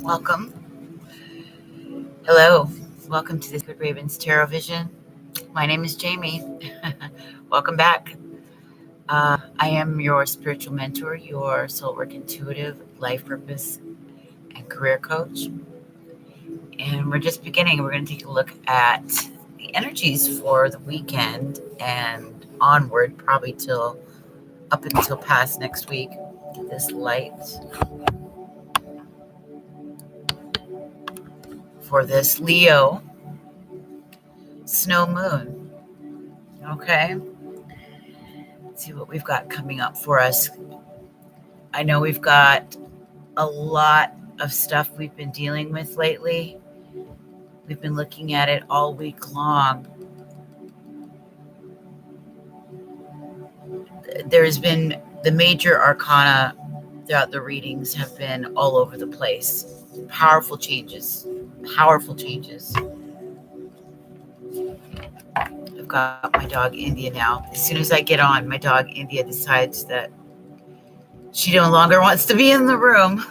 Welcome. Hello. Welcome to the Sacred Ravens Tarot Vision. My name is Jamie. Welcome back. I am your spiritual mentor, your soul work intuitive, life purpose, and career coach. And we're just beginning. We're going to take a look at the energies for the weekend and onward, probably up until past next week. This light for this Leo snow moon. Okay. Let's see what we've got coming up for us. I know we've got a lot of stuff we've been dealing with lately. We've been looking at it all week long. There's been the major arcana throughout the readings have been all over the place. Powerful changes. I've got my dog India now. As soon as I get on, my dog India decides that she no longer wants to be in the room.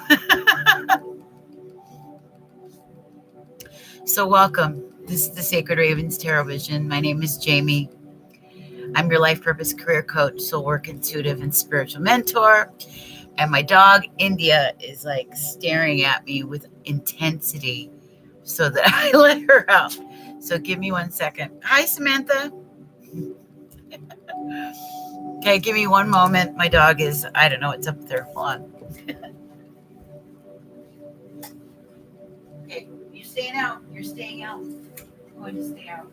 So welcome. This is the Sacred Ravens Tarot Vision. My name is Jamie. I'm your life purpose career coach, soul work intuitive, and spiritual mentor. And my dog India is like staring at me with intensity so that I let her out. So give me 1 second. Hi, Samantha. Okay, give me one moment. My dog is, I don't know, it's up there. Hold on. Okay, you're staying out. You're staying out. I'm going to stay out.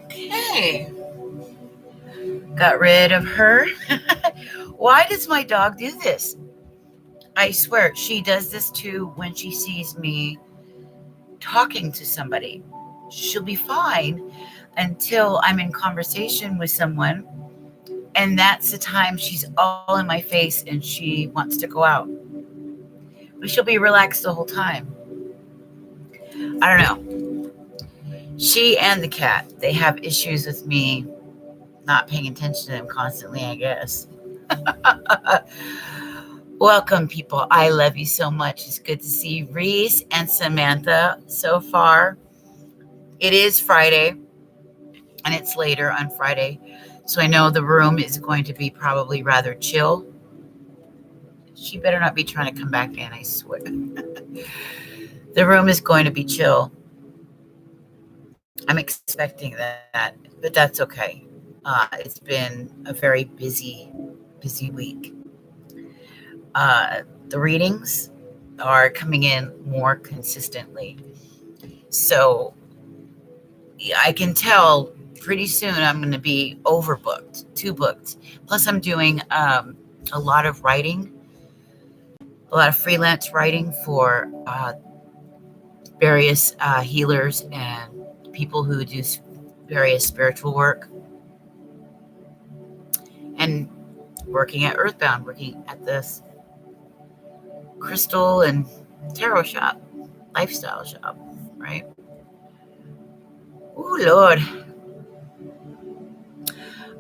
Hey, got rid of her. Why does my dog do this? I swear, she does this too when she sees me talking to somebody. She'll be fine until I'm in conversation with someone, and that's the time she's all in my face and she wants to go out. But she'll be relaxed the whole time. I don't know. She and the cat, they have issues with me not paying attention to them constantly, I guess. Welcome, people. I love you so much. It's good to see Reese and Samantha so far. It is Friday, and it's later on Friday, so I know the room is going to be probably rather chill. She better not be trying to come back in, I swear. The room is going to be chill. I'm expecting that, but that's okay. It's been a very busy week. The readings are coming in more consistently. So I can tell pretty soon I'm going to be overbooked, too booked. Plus, I'm doing a lot of writing, a lot of freelance writing for various healers and people who do various spiritual work. And working at Earthbound, working at this crystal and tarot shop. lifestyle job, right? Oh, Lord.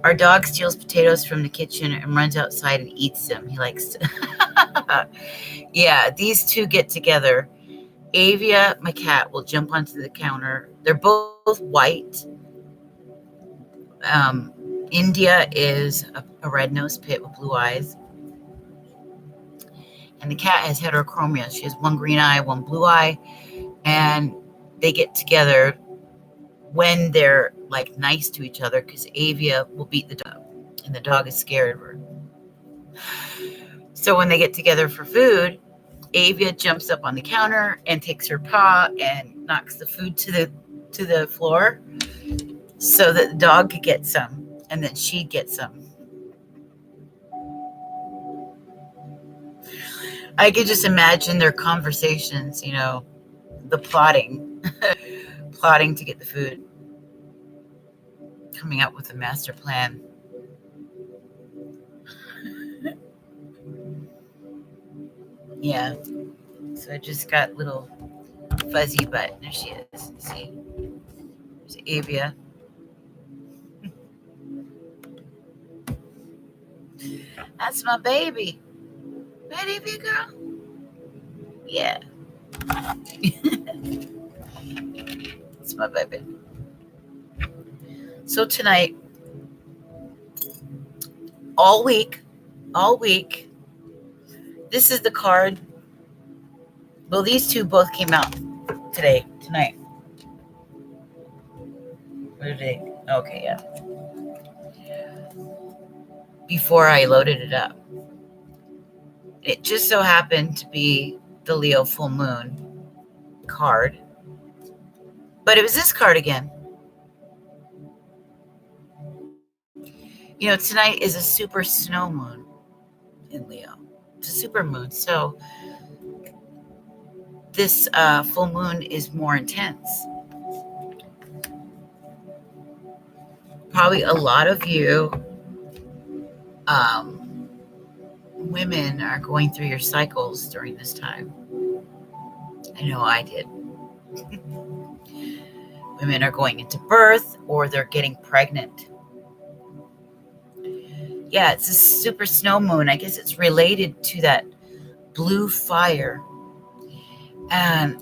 Our dog steals potatoes from the kitchen and runs outside and eats them. He likes to. Yeah, these two get together. Avia, my cat, will jump onto the counter. They're both white. India is a red-nosed pit with blue eyes. And the cat has heterochromia. She has one green eye, one blue eye. And they get together when they're like nice to each other, because Avia will beat the dog. And the dog is scared of her. So when they get together for food, Avia jumps up on the counter and takes her paw and knocks the food to the floor so that the dog could get some, and then she'd get some. I could just imagine their conversations, the plotting, plotting to get the food, coming up with a master plan. Yeah. So I just got little fuzzy butt. There she is. See? There's Avia. That's my baby. Right, Avia girl? Yeah. It's my baby. So tonight, all week, this is the card. Well, these two both came out tonight. Where did they? Okay, yeah. Before I loaded it up. It just so happened to be the Leo full moon card. But it was this card again. Tonight is a super snow moon in Leo. It's a super moon. So this full moon is more intense. Probably a lot of you women are going through your cycles during this time. I know I did. Women are going into birth or they're getting pregnant. Yeah, it's a super snow moon. I guess it's related to that blue fire. And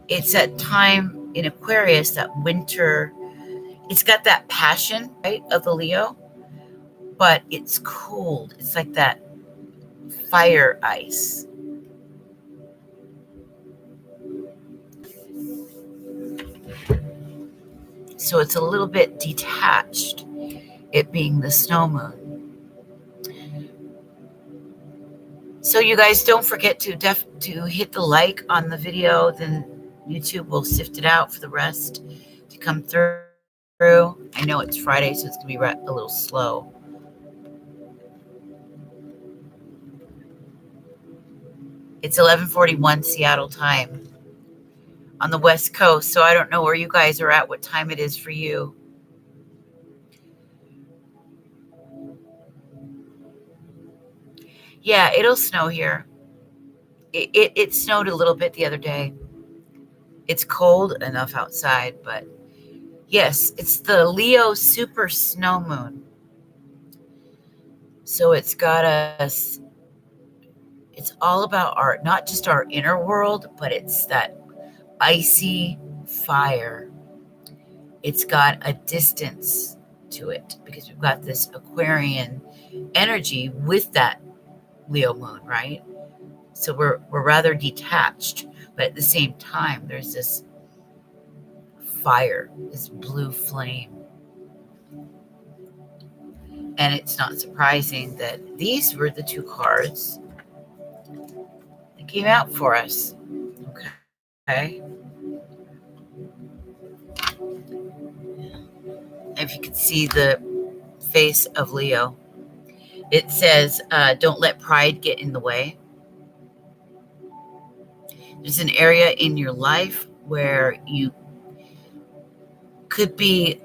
it's that time in Aquarius, that winter. It's got that passion, right, of the Leo, but it's cold. It's like that fire ice. So it's a little bit detached, it being the snow moon. So you guys don't forget to hit the like on the video, then YouTube will sift it out for the rest to come through. I know it's Friday, so it's going to be a little slow. It's 11:41 Seattle time on the West Coast, so I don't know where you guys are at, what time it is for you. Yeah, it'll snow here. It snowed a little bit the other day. It's cold enough outside, but yes, it's the Leo super snow moon. So it's got us, it's all about not just our inner world, but it's that icy fire. It's got a distance to it because we've got this Aquarian energy with that Leo moon, right? So we're rather detached, but at the same time, there's this fire, this blue flame. And it's not surprising that these were the two cards that came out for us. Okay. If you could see the face of Leo, it says, don't let pride get in the way. There's an area in your life where you could be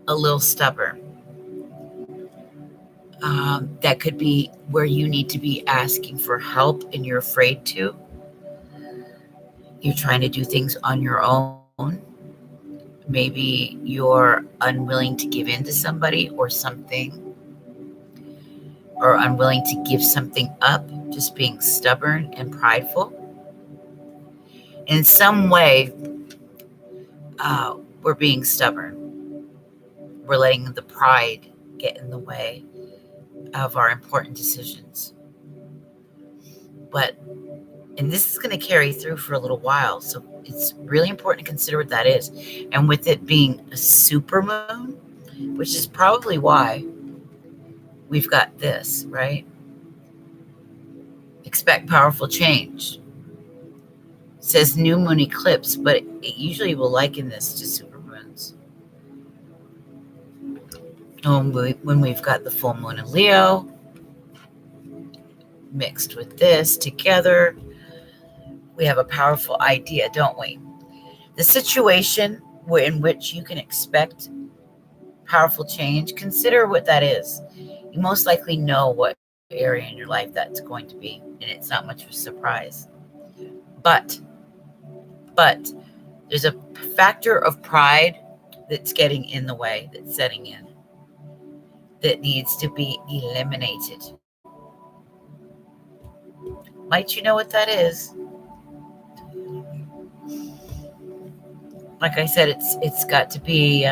a little stubborn. That could be where you need to be asking for help and you're afraid to. You're trying to do things on your own. Maybe you're unwilling to give in to somebody or something, or unwilling to give something up, just being stubborn and prideful. In some way, we're being stubborn. We're letting the pride get in the way of our important decisions. But, and this is going to carry through for a little while, so it's really important to consider what that is. And with it being a super moon, which is probably why we've got this, right? Expect powerful change. It says new moon eclipse, but it usually will liken this to supermoons. When we've got the full moon in Leo mixed with this together, we have a powerful idea, don't we? The situation in which you can expect powerful change, consider what that is. You most likely know what area in your life that's going to be, and it's not much of a surprise. But there's a factor of pride that's getting in the way, that's setting in, that needs to be eliminated. Might you know what that is? Like I said, it's got to be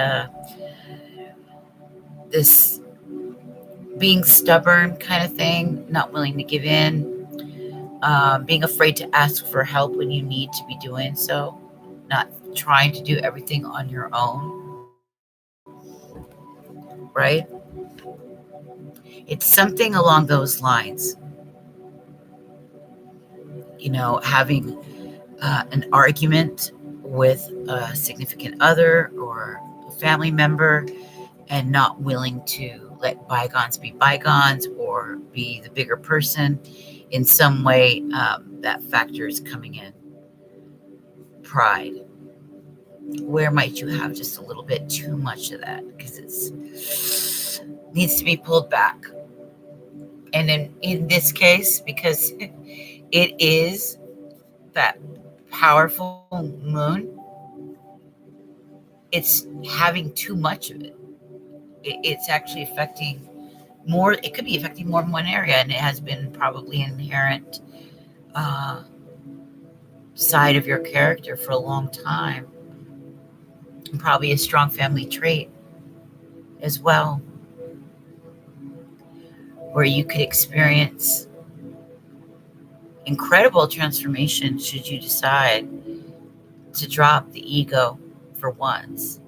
this being stubborn kind of thing, not willing to give in, being afraid to ask for help when you need to be doing so, not trying to do everything on your own, right? It's something along those lines. You know, having an argument with a significant other or a family member and not willing to let bygones be bygones or be the bigger person in some way. That factor is coming in. Pride. Where might you have just a little bit too much of that? Because it needs to be pulled back. And in this case, because it is that powerful moon, it's having too much of it. It's actually affecting more. It could be affecting more than one area, and it has been probably an inherent side of your character for a long time, and probably a strong family trait as well, where you could experience incredible transformation should you decide to drop the ego for once.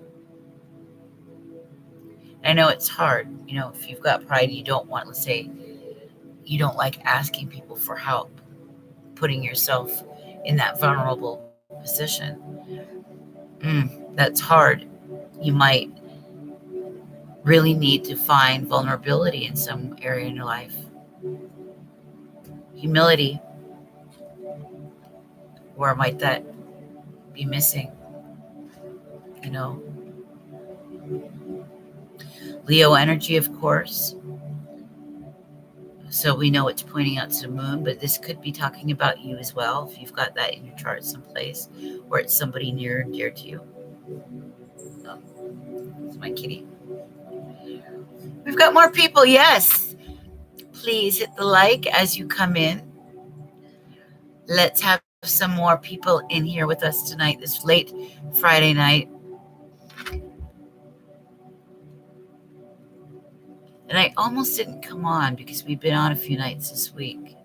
I know it's hard. You know, if you've got pride, you don't want, let's say, you don't like asking people for help, putting yourself in that vulnerable position. That's hard. You might really need to find vulnerability in some area in your life. Humility. Where might that be missing? You know, Leo energy, of course. So we know it's pointing out to the moon, but this could be talking about you as well, if you've got that in your chart someplace, or it's somebody near and dear to you. Oh, it's my kitty. We've got more people, yes. Please hit the like as you come in. Let's have some more people in here with us tonight, this late Friday night. And I almost didn't come on because we've been on a few nights this week.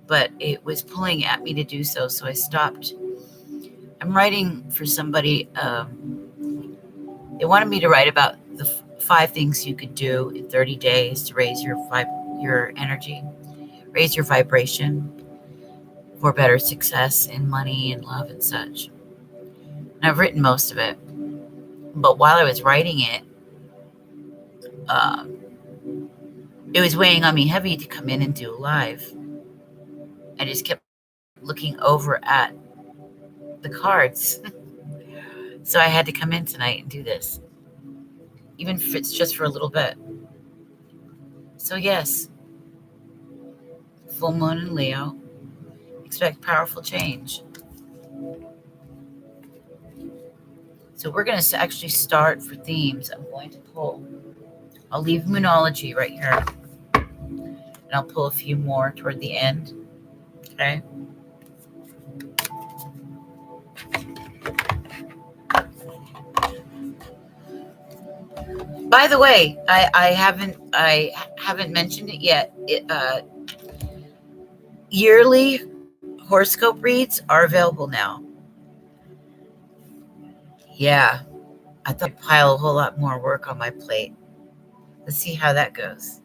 But it was pulling at me to do so, so I stopped. I'm writing for somebody. They wanted me to write about the 5 things you could do in 30 days to raise your energy, raise your vibration for better success in money and love and such. And I've written most of it. But while I was writing it, it was weighing on me heavy to come in and do a live. I just kept looking over at the cards. So I had to come in tonight and do this, even if it's just for a little bit. So yes, full moon in Leo. Expect powerful change. So we're going to actually start for themes. I'm going to pull. I'll leave Moonology right here. And I'll pull a few more toward the end. Okay. By the way, I haven't mentioned it yet. Yearly horoscope reads are available now. Yeah, I thought I'd pile a whole lot more work on my plate. Let's see how that goes.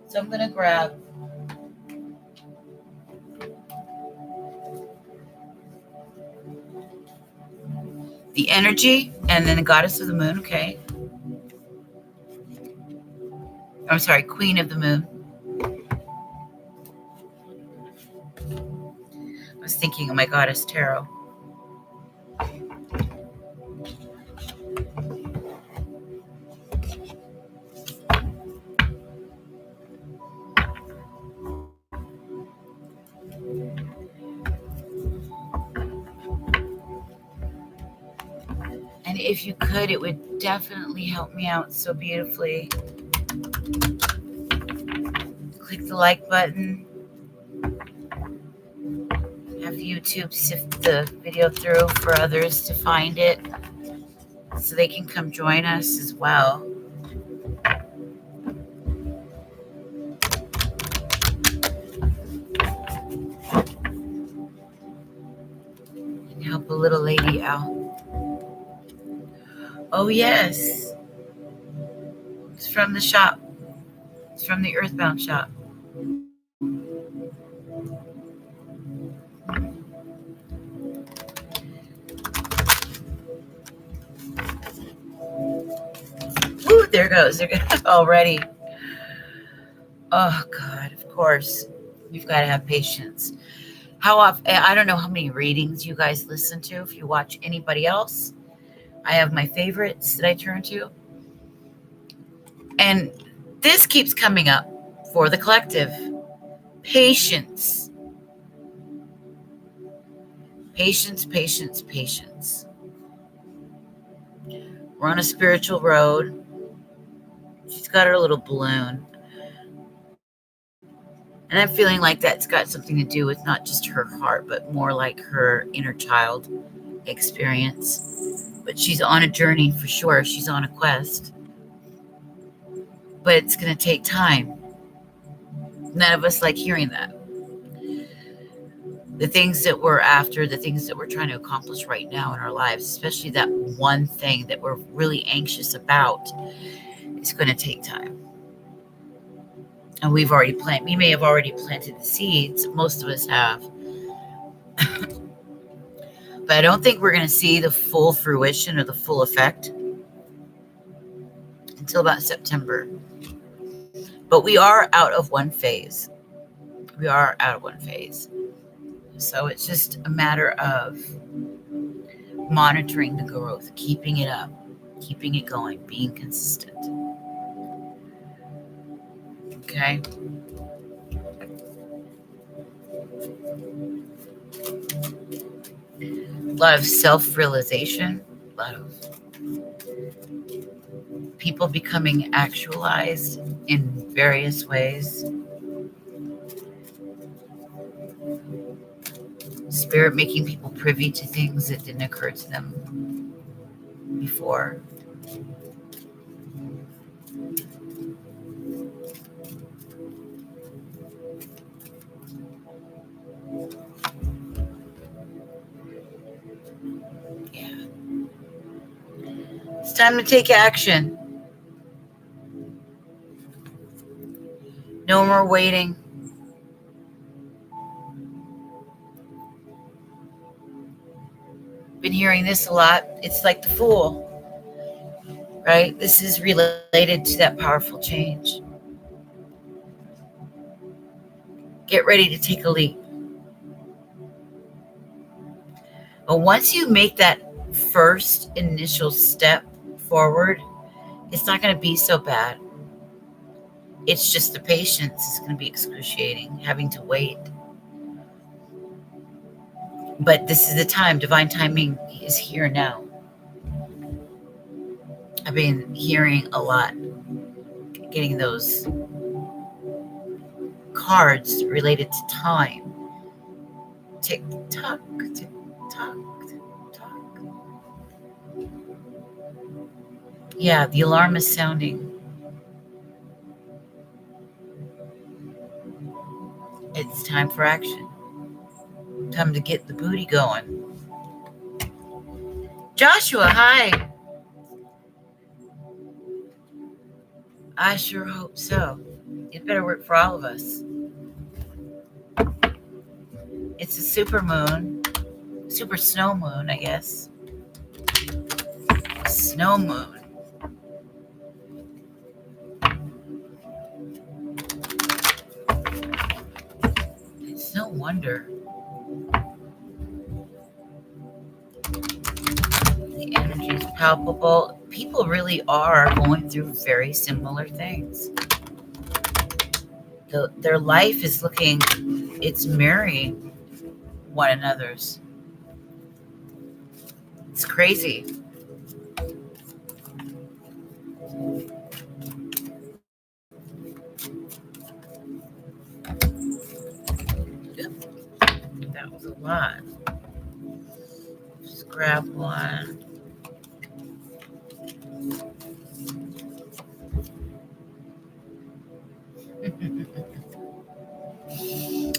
So I'm gonna grab the energy and then the goddess of the moon. Okay. I'm sorry, queen of the moon. I was thinking of my goddess tarot. And if you could, it would definitely help me out so beautifully. Click the like button. Have YouTube sift the video through for others to find it so they can come join us as well. And help a little lady out. Oh, yes. It's from the shop. It's from the Earthbound shop. Woo, there goes. There goes already. Oh, God, of course. You've got to have patience. How often? I don't know how many readings you guys listen to. If you watch anybody else, I have my favorites that I turn to. And this keeps coming up for the collective. Patience. Patience, patience, patience. We're on a spiritual road. She's got her little balloon. And I'm feeling like that's got something to do with not just her heart, but more like her inner child experience. But she's on a journey for sure. She's on a quest. But it's going to take time. None of us like hearing that. The things that we're after, the things that we're trying to accomplish right now in our lives, especially that one thing that we're really anxious about, is going to take time. And we may have already planted the seeds. Most of us have. But I don't think we're going to see the full fruition or the full effect until about September. But we are out of one phase. We are out of one phase. So it's just a matter of monitoring the growth, keeping it up, keeping it going, being consistent. Okay? A lot of self-realization, a lot of people becoming actualized in various ways. Spirit making people privy to things that didn't occur to them before. Yeah. It's time to take action. No more waiting. Been hearing this a lot. It's like the Fool, right? This is related to that powerful change. Get ready to take a leap. But once you make that first initial step forward, it's not going to be so bad. It's just the patience is going to be excruciating, having to wait. But this is the time. Divine timing is here now. I've been hearing a lot, getting those cards related to time. Tick tock, tick tock, tick tock. Yeah, the alarm is sounding. It's time for action. Time to get the booty going. Joshua, hi. I sure hope so. It better work for all of us. It's a super moon, super snow moon, I guess. Snow moon. It's no wonder. The energy is palpable. People really are going through very similar things. Their life is looking, it's mirroring one another's. It's crazy. That was a lot. Just grab one.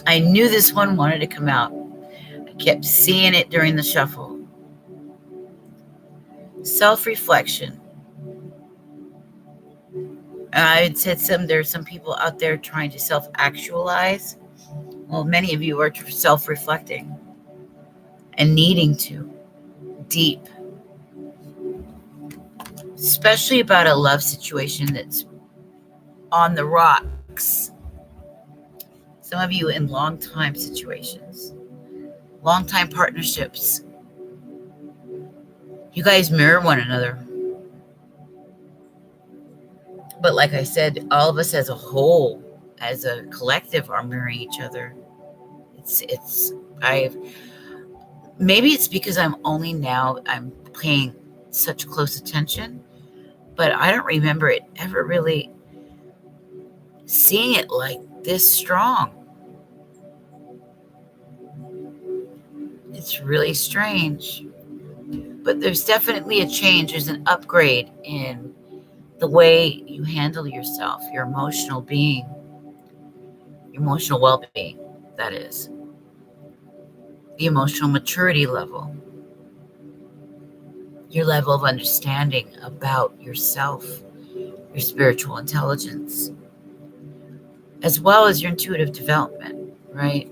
I knew this one wanted to come out. I kept seeing it during the shuffle. Self-reflection. I had said there's some people out there trying to self-actualize. Well, many of you are self-reflecting and needing to. Deep. Especially about a love situation that's on the rocks. Some of you in long-time situations. Long-time partnerships. You guys mirror one another. But like I said, all of us as a whole, as a collective, are mirroring each other. Maybe it's because I'm paying such close attention, but I don't remember it ever really seeing it like this strong. It's really strange. But there's definitely a change. There's an upgrade in the way you handle yourself, your emotional being, your emotional well-being, that is. The emotional maturity level, your level of understanding about yourself, your spiritual intelligence, as well as your intuitive development, right?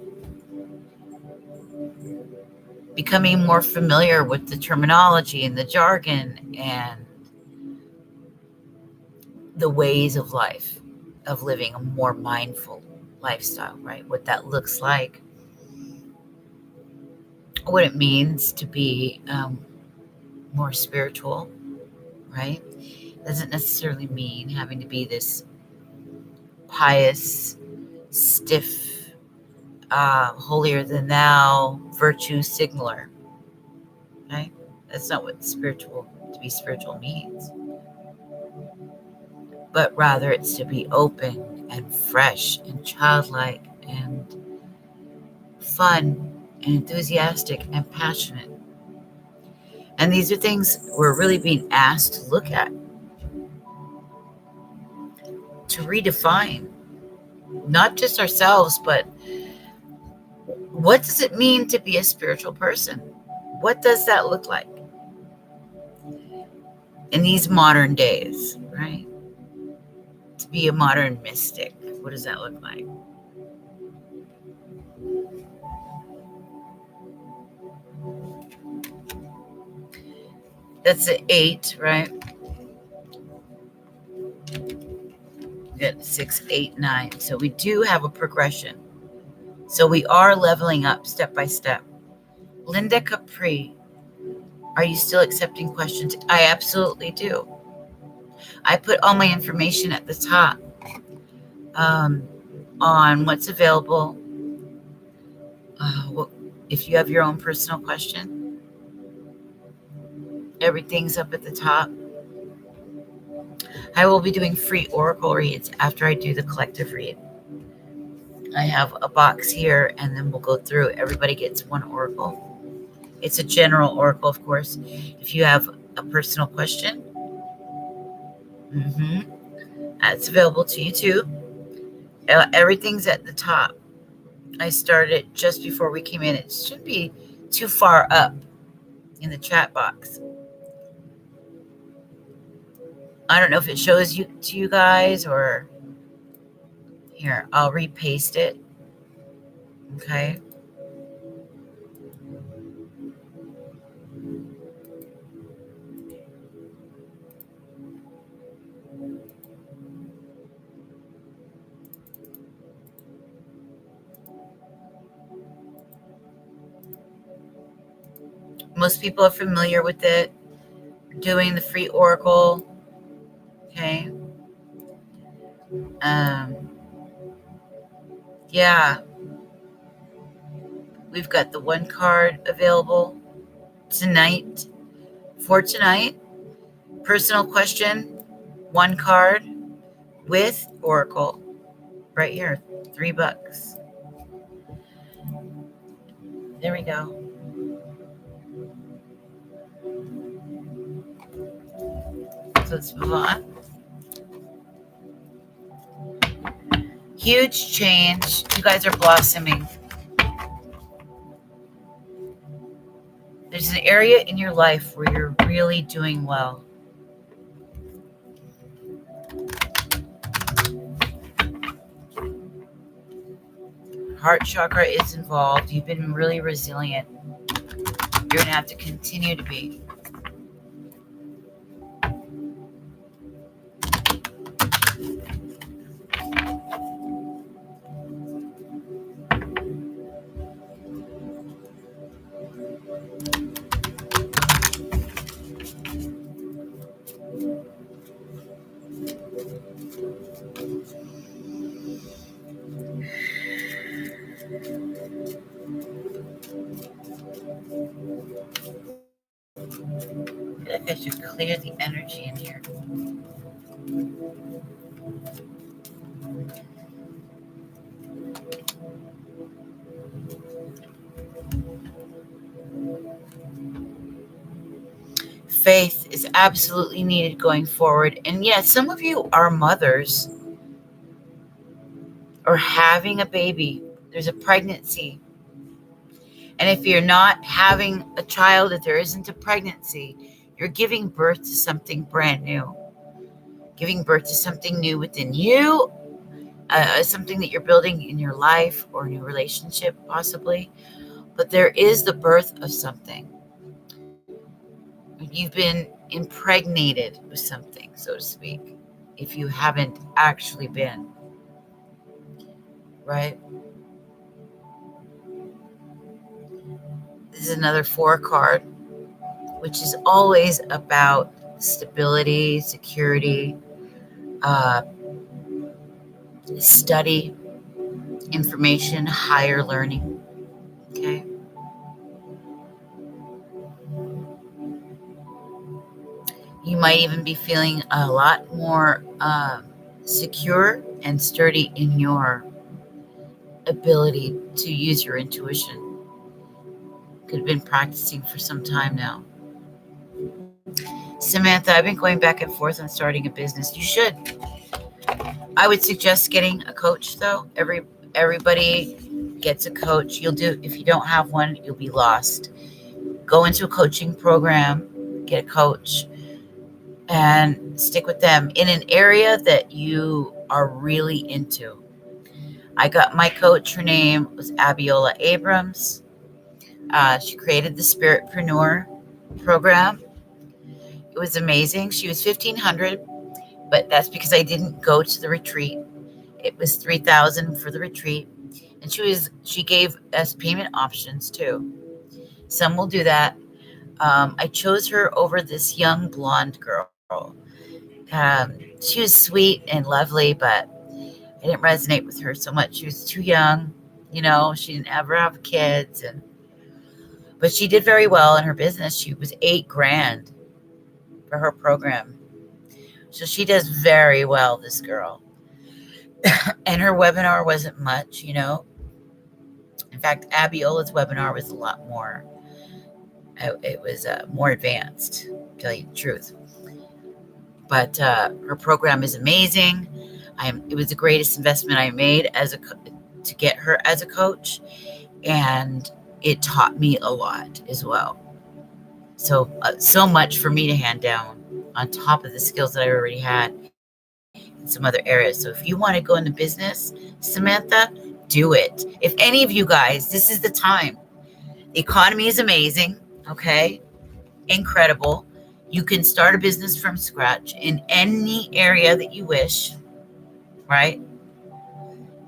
Becoming more familiar with the terminology and the jargon and the ways of life, of living a more mindful lifestyle, right? What that looks like, what it means to be more spiritual, right? Doesn't necessarily mean having to be this pious, stiff, holier than thou, virtue signaler, right? That's not what to be spiritual means. But rather it's to be open and fresh and childlike and fun and enthusiastic and passionate. And these are things we're really being asked to look at, to redefine, not just ourselves, but what does it mean to be a spiritual person? What does that look like in these modern days, right? To be a modern mystic, what does that look like? That's an 8, right? Good. 6, 8, 9. So we do have a progression. So we are leveling up step by step. Linda Capri, are you still accepting questions? I absolutely do. I put all my information at the top. um, on what's available. If you have your own personal question, everything's up at the top. I will be doing free oracle reads after I do the collective read. I have a box here, and then we'll go through. Everybody gets one oracle. It's a general oracle, of course. If you have a personal question, that's available to you too. Everything's at the top. I started just before we came in. It shouldn't be too far up in the chat box. I don't know if it shows you to you guys, or here, I'll repaste it. Okay. Most people are familiar with it, doing the free oracle. Okay. Yeah, we've got the one card available tonight. For tonight, personal question, one card with oracle, right here, $3. There we go. So let's move on. Huge change. You guys are blossoming. There's an area in your life where you're really doing well. Heart chakra is involved. You've been really resilient. You're going to have to continue to be. I feel like I should clear the energy in here. Faith is absolutely needed going forward. And yes, some of you are mothers or having a baby. There's a pregnancy. And if you're not having a child, if there isn't a pregnancy, you're giving birth to something brand new. Giving birth to something new within you, something that you're building in your life or new relationship, possibly. But there is the birth of something. You've been impregnated with something, so to speak, if you haven't actually been. Right? This is another 4 card, which is always about stability, security, study, information, higher learning. Okay. You might even be feeling a lot more secure and sturdy in your ability to use your intuition. Could have been practicing for some time now. Samantha, I've been going back and forth on starting a business. You should. I would suggest getting a coach, though. Everybody gets a coach. You'll do. If you don't have one, you'll be lost. Go into a coaching program, get a coach, and stick with them in an area that you are really into. I got my coach. Her name was Abiola Abrams. She created the Spiritpreneur program. It was amazing. She was $1,500, but that's because I didn't go to the retreat. It was $3,000 for the retreat, and she gave us payment options too. Some will do that. I chose her over this young blonde girl. She was sweet and lovely, but It didn't resonate with her so much. She was too young, she didn't ever have kids, but she did very well in her business. She was $8,000 for her program. So she does very well, this girl. And her webinar wasn't much. In fact, Abiola's webinar was a lot more. It was more advanced, to tell you the truth. But her program is amazing. It was the greatest investment I made to get her as a coach, and it taught me a lot as well. So much for me to hand down on top of the skills that I already had in some other areas. So if you want to go into business, Samantha, do it. If any of you guys, this is the time. The economy is amazing, okay? Incredible. You can start a business from scratch in any area that you wish, right?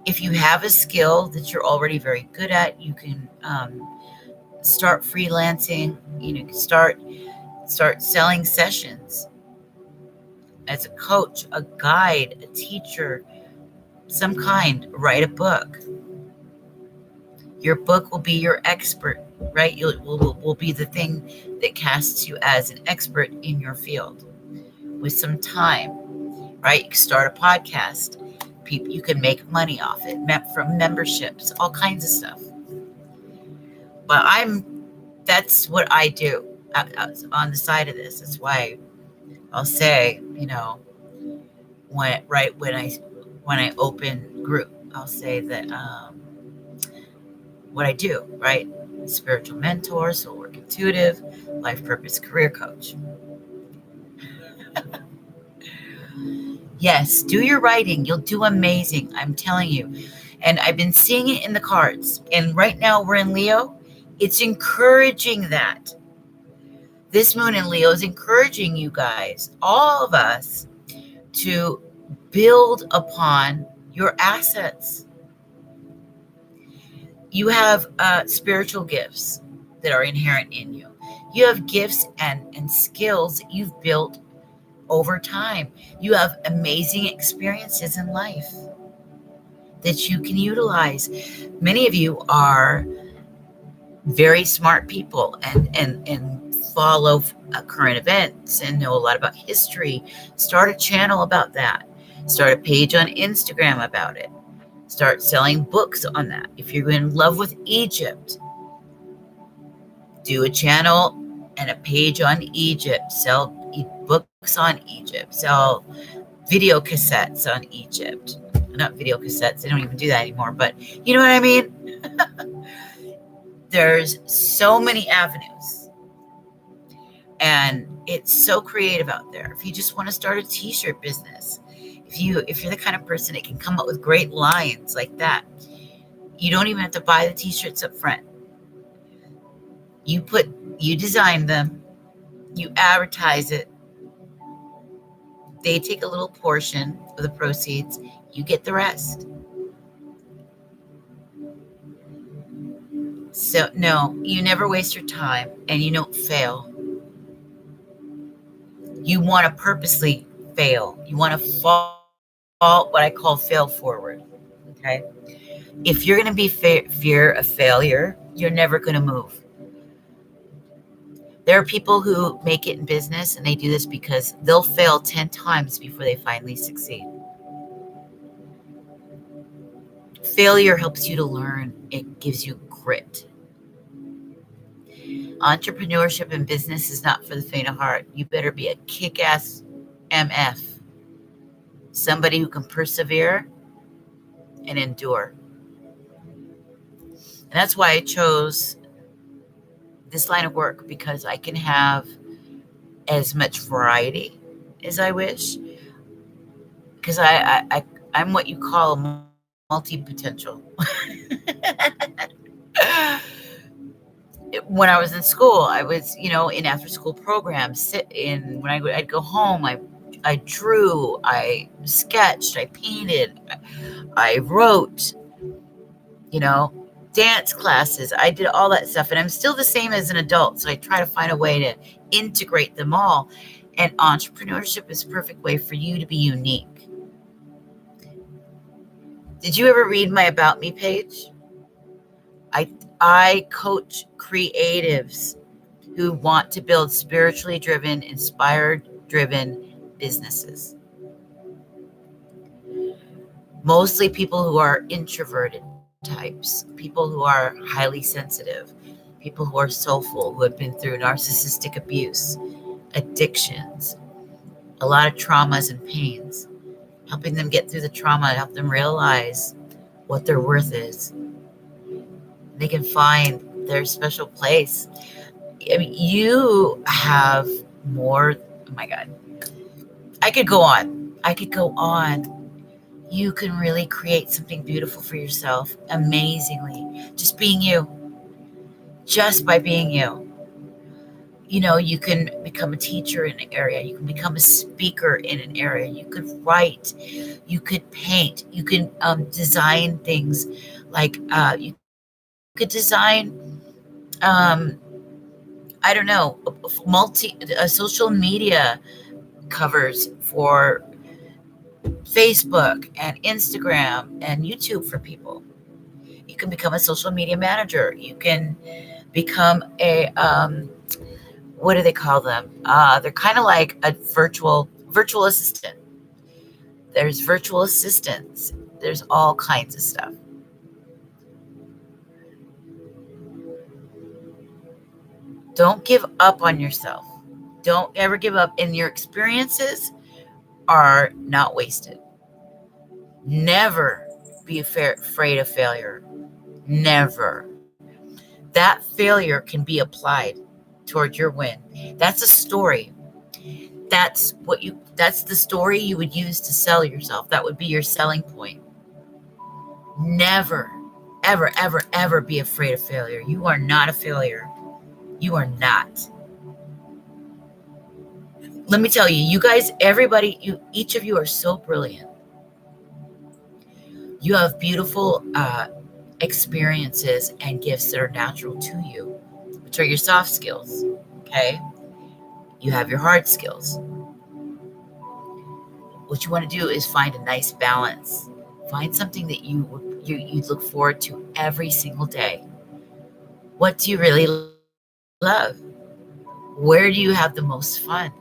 If you have a skill that you're already very good at, you can start freelancing. You can start selling sessions as a coach, a guide, a teacher, some kind. Write a book. Your book will be your expert, right? Will be the thing that casts you as an expert in your field with some time, right? You can start a podcast. You can make money off it from memberships, all kinds of stuff. But that's what I do on the side of this. That's why I'll say, when I open group, I'll say that what I do, right? Spiritual mentor, soul work intuitive, life purpose career coach. Yes, do your writing. You'll do amazing. I'm telling you. And I've been seeing it in the cards. And right now we're in Leo. It's encouraging that. This moon in Leo is encouraging you guys, all of us, to build upon your assets. You have spiritual gifts that are inherent in you. You have gifts and skills that you've built over time. You have amazing experiences in life that you can utilize. Many of you are very smart people and follow current events and know a lot about history. Start a channel about that. Start a page on Instagram about it. Start selling books on that. If you're in love with Egypt, do a channel and a page on Egypt. Sell books on Egypt. Sell video cassettes on Egypt. Not video cassettes. They don't even do that anymore. But you know what I mean? There's so many avenues. And it's so creative out there. If you just want to start a t-shirt business, if you're the kind of person that can come up with great lines like that, you don't even have to buy the t-shirts up front. You design them, you advertise it. They take a little portion of the proceeds. You get the rest. So no, you never waste your time and you don't fail. You want to purposely fail. You want to fall, what I call fail forward. Okay. If you're going to be fear of failure, you're never going to move. There are people who make it in business and they do this because they'll fail 10 times before they finally succeed. Failure helps you to learn. It gives you grit. Entrepreneurship and business is not for the faint of heart. You better be a kick-ass MF. Somebody who can persevere and endure. And that's why I chose this line of work, because I can have as much variety as I wish. Because I'm what you call a multi-potential. When I was in school, I was, in after-school programs. When I'd go home, I drew, I sketched, I painted, I wrote, dance classes. I did all that stuff, and I'm still the same as an adult. So I try to find a way to integrate them all. And entrepreneurship is a perfect way for you to be unique. Did you ever read my About Me page? I coach creatives who want to build spiritually driven, inspired driven businesses. Mostly people who are introverted types, people who are highly sensitive, people who are soulful, who have been through narcissistic abuse, addictions, a lot of traumas and pains, helping them get through the trauma, help them realize what their worth is. They can find their special place. I mean, you have more. Oh my God. I could go on. I could go on. You can really create something beautiful for yourself amazingly. Just being you. Just by being you. You know, you can become a teacher in an area. You can become a speaker in an area. You could write. You could paint. You can design things like you could design um, I don't know, social media covers for Facebook and Instagram and YouTube for people. You can become a social media manager. You can become a what do they call them? They're kind of like a virtual assistant. There's virtual assistants. There's all kinds of stuff. Don't give up on yourself. Don't ever give up. And your experiences are not wasted. Never be afraid of failure. Never. That failure can be applied toward your win. That's a story. That's the story you would use to sell yourself. That would be your selling point. Never, ever, ever, ever be afraid of failure. You are not a failure. You are not. Let me tell you, you guys, everybody, each of you are so brilliant. You have beautiful experiences and gifts that are natural to you, which are your soft skills. Okay? You have your hard skills. What you want to do is find a nice balance. Find something that you look forward to every single day. What do you really love? Where do you have the most fun?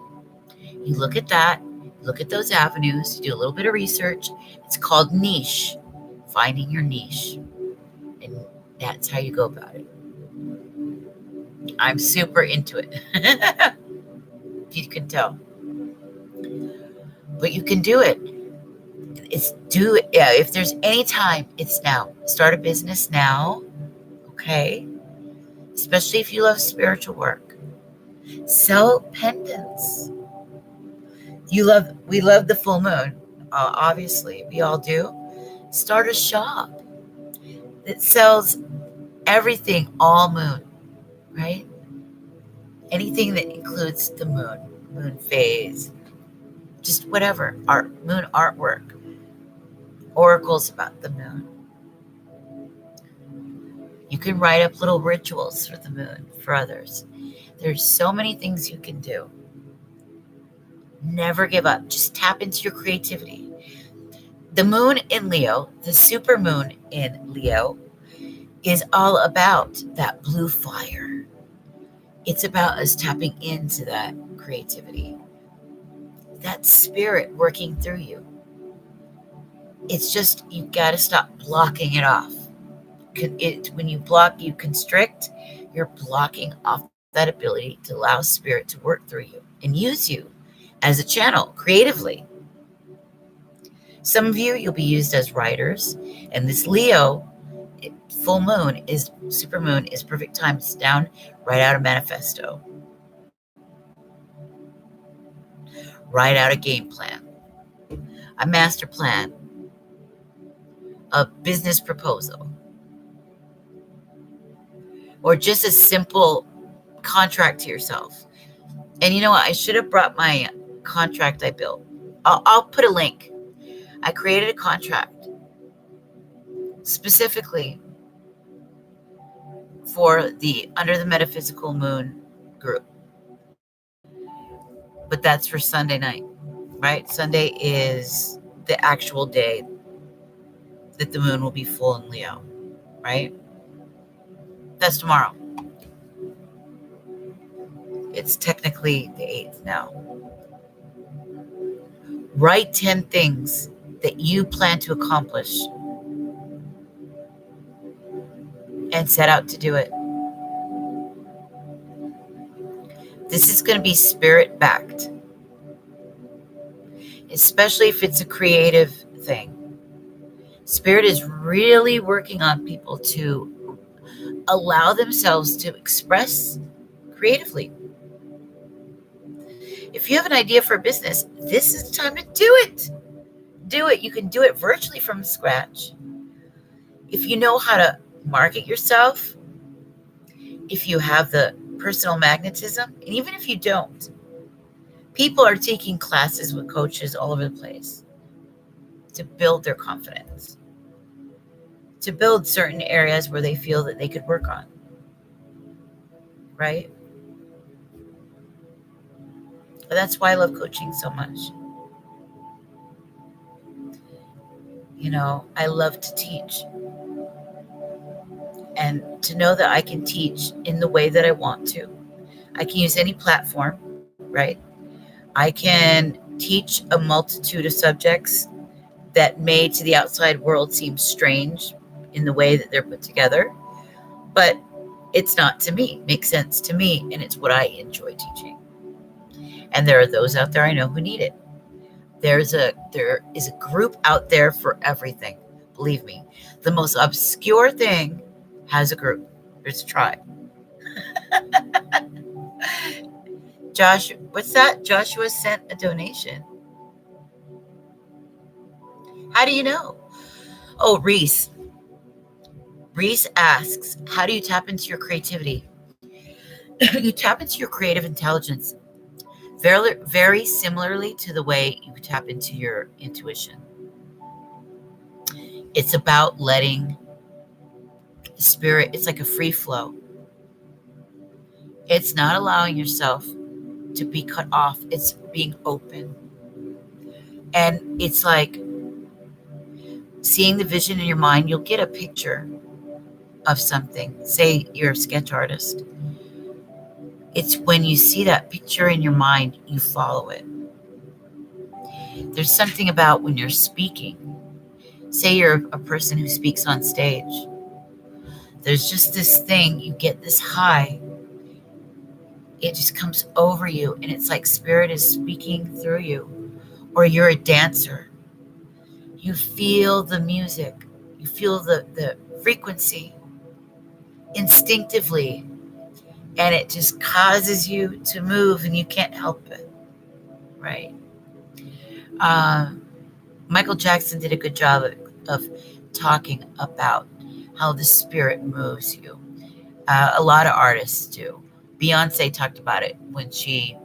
You look at that, look at those avenues, do a little bit of research. It's called niche, finding your niche. And that's how you go about it. I'm super into it. You can tell. But you can do it. Yeah, if there's any time, it's now. Start a business now. Okay? Especially if you love spiritual work. Sell pendants. We love the full moon. Obviously, we all do. Start a shop that sells everything all moon, right? Anything that includes the moon phase, just whatever, moon artwork, oracles about the moon. You can write up little rituals for the moon for others. There's so many things you can do. Never give up. Just tap into your creativity. The moon in Leo, the super moon in Leo, is all about that blue fire. It's about us tapping into that creativity, that spirit working through you. It's just, you got to stop blocking it off. When you block, you constrict, you're blocking off that ability to allow spirit to work through you and use you as a channel creatively. Some of you'll be used as writers, and this Leo full moon is super moon is perfect time. It's down right out a manifesto, write out a game plan, a master plan, a business proposal, or just a simple contract to yourself. And you know what? I should have brought my contract I built. I'll put a link. I created a contract specifically for the Under the Metaphysical Moon group. But that's for Sunday night, right? Sunday is the actual day. that the moon will be full in Leo, right? That's tomorrow. It's technically the 8th now. Write 10 things that you plan to accomplish and set out to do it. This is going to be spirit backed, especially if it's a creative thing. Spirit is really working on people to allow themselves to express creatively. If you have an idea for a business, this is the time to do it. Do it. You can do it virtually from scratch. If you know how to market yourself, if you have the personal magnetism, and even if you don't, people are taking classes with coaches all over the place to build their confidence, to build certain areas where they feel that they could work on, right? That's why I love coaching so much. You know, I love to teach. And to know that I can teach in the way that I want to. I can use any platform, right? I can teach a multitude of subjects that may to the outside world seem strange in the way that they're put together, but it's not to me. It makes sense to me, and it's what I enjoy teaching. And there are those out there I know who need it. There is a group out there for everything. Believe me, the most obscure thing has a group. There's a tribe. Josh, what's that? Joshua sent a donation. How do you know? Oh, Reese. Reese asks, how do you tap into your creativity? You tap into your creative intelligence very, very similarly to the way you tap into your intuition. It's about letting spirit, it's like a free flow. It's not allowing yourself to be cut off. It's being open. And it's like seeing the vision in your mind. You'll get a picture of something. Say you're a sketch artist. It's when you see that picture in your mind, you follow it. There's something about when you're speaking. Say you're a person who speaks on stage. There's just this thing, you get this high. It just comes over you, and it's like spirit is speaking through you. Or you're a dancer. You feel the music. You feel the frequency instinctively, and it just causes you to move, and you can't help it, right? Michael Jackson did a good job of talking about how the spirit moves you. A lot of artists do. Beyonce talked about it when she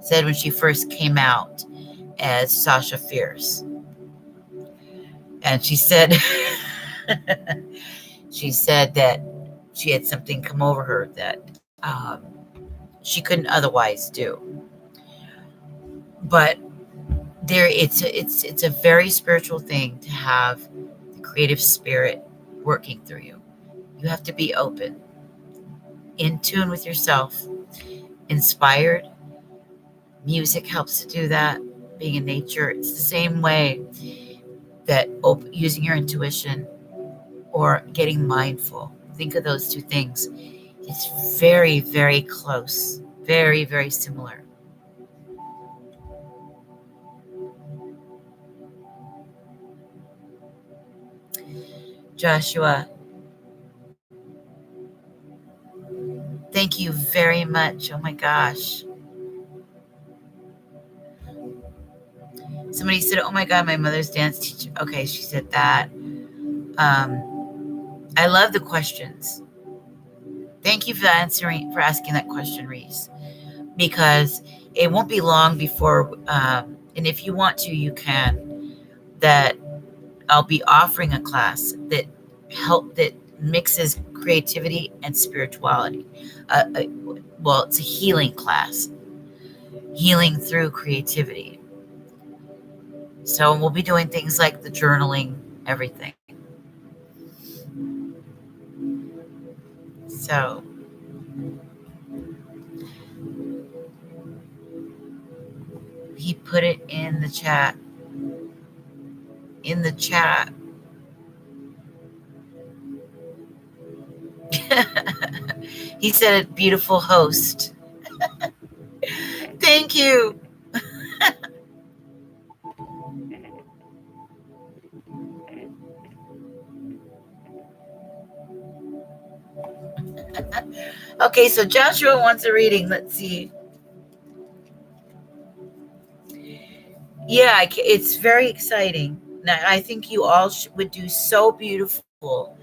said when she first came out as Sasha Fierce. And she said she said that she had something come over her that she couldn't otherwise do. But it's a very spiritual thing to have the creative spirit working through you. You have to be open, in tune with yourself, inspired. Music helps to do that. Being in nature, it's the same way that using your intuition or getting mindful. Think of those two things. It's very, very close, very, very similar. Joshua, thank you very much. Oh my gosh. Somebody said, oh my God, my mother's dance teacher. Okay, she said that. I love the questions. Thank you for asking that question, Reese, because it won't be long before, and if you want to, you can, that I'll be offering a class that mixes creativity and spirituality. Well, it's a healing class, healing through creativity. So we'll be doing things like the journaling, everything. So he put it in the chat. In the chat. He said, beautiful host. Thank you. Okay, so Joshua wants a reading. Let's see. Yeah, it's very exciting. Now, I think you all would do so beautiful.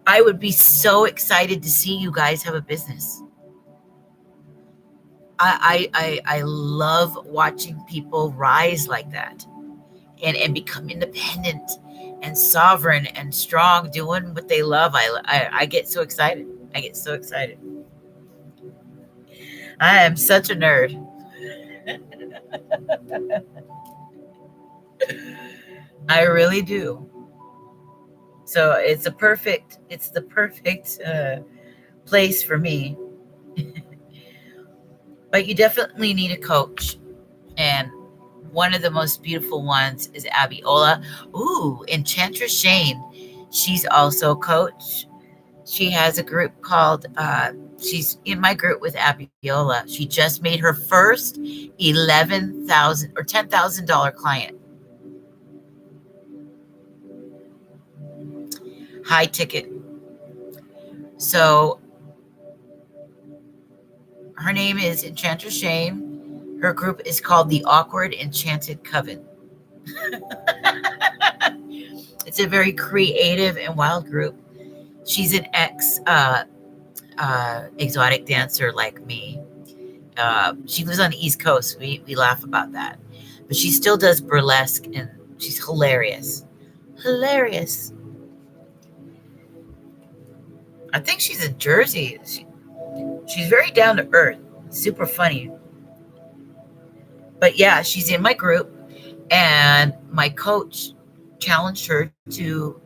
I would be so excited to see you guys have a business. I love watching people rise like that and become independent and sovereign and strong, doing what they love. I get so excited. I get so excited. I am such a nerd. I really do. So it's the perfect place for me. But you definitely need a coach. And one of the most beautiful ones is Abiola. Ooh, Enchantress Shane. She's also a coach. She has a group called, she's in my group with Abiola. She just made her first $11,000 or $10,000 client. High ticket. So her name is Enchantress Shane. Her group is called the Awkward Enchanted Coven. It's a very creative and wild group. She's an exotic dancer like me. She lives on the East Coast. We laugh about that. But she still does burlesque, and she's hilarious. Hilarious. I think she's in Jersey. She's very down to earth. Super funny. But yeah, she's in my group. And my coach challenged her to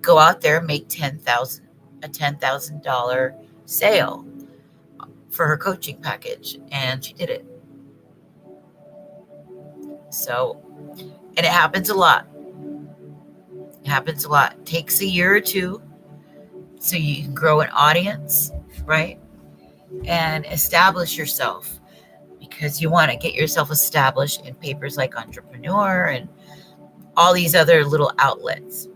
go out there and make a $10,000 sale for her coaching package, and she did it. So, and it happens a lot. It happens a lot. It takes a year or two so you can grow an audience, right? And establish yourself, because you want to get yourself established in papers like Entrepreneur and all these other little outlets.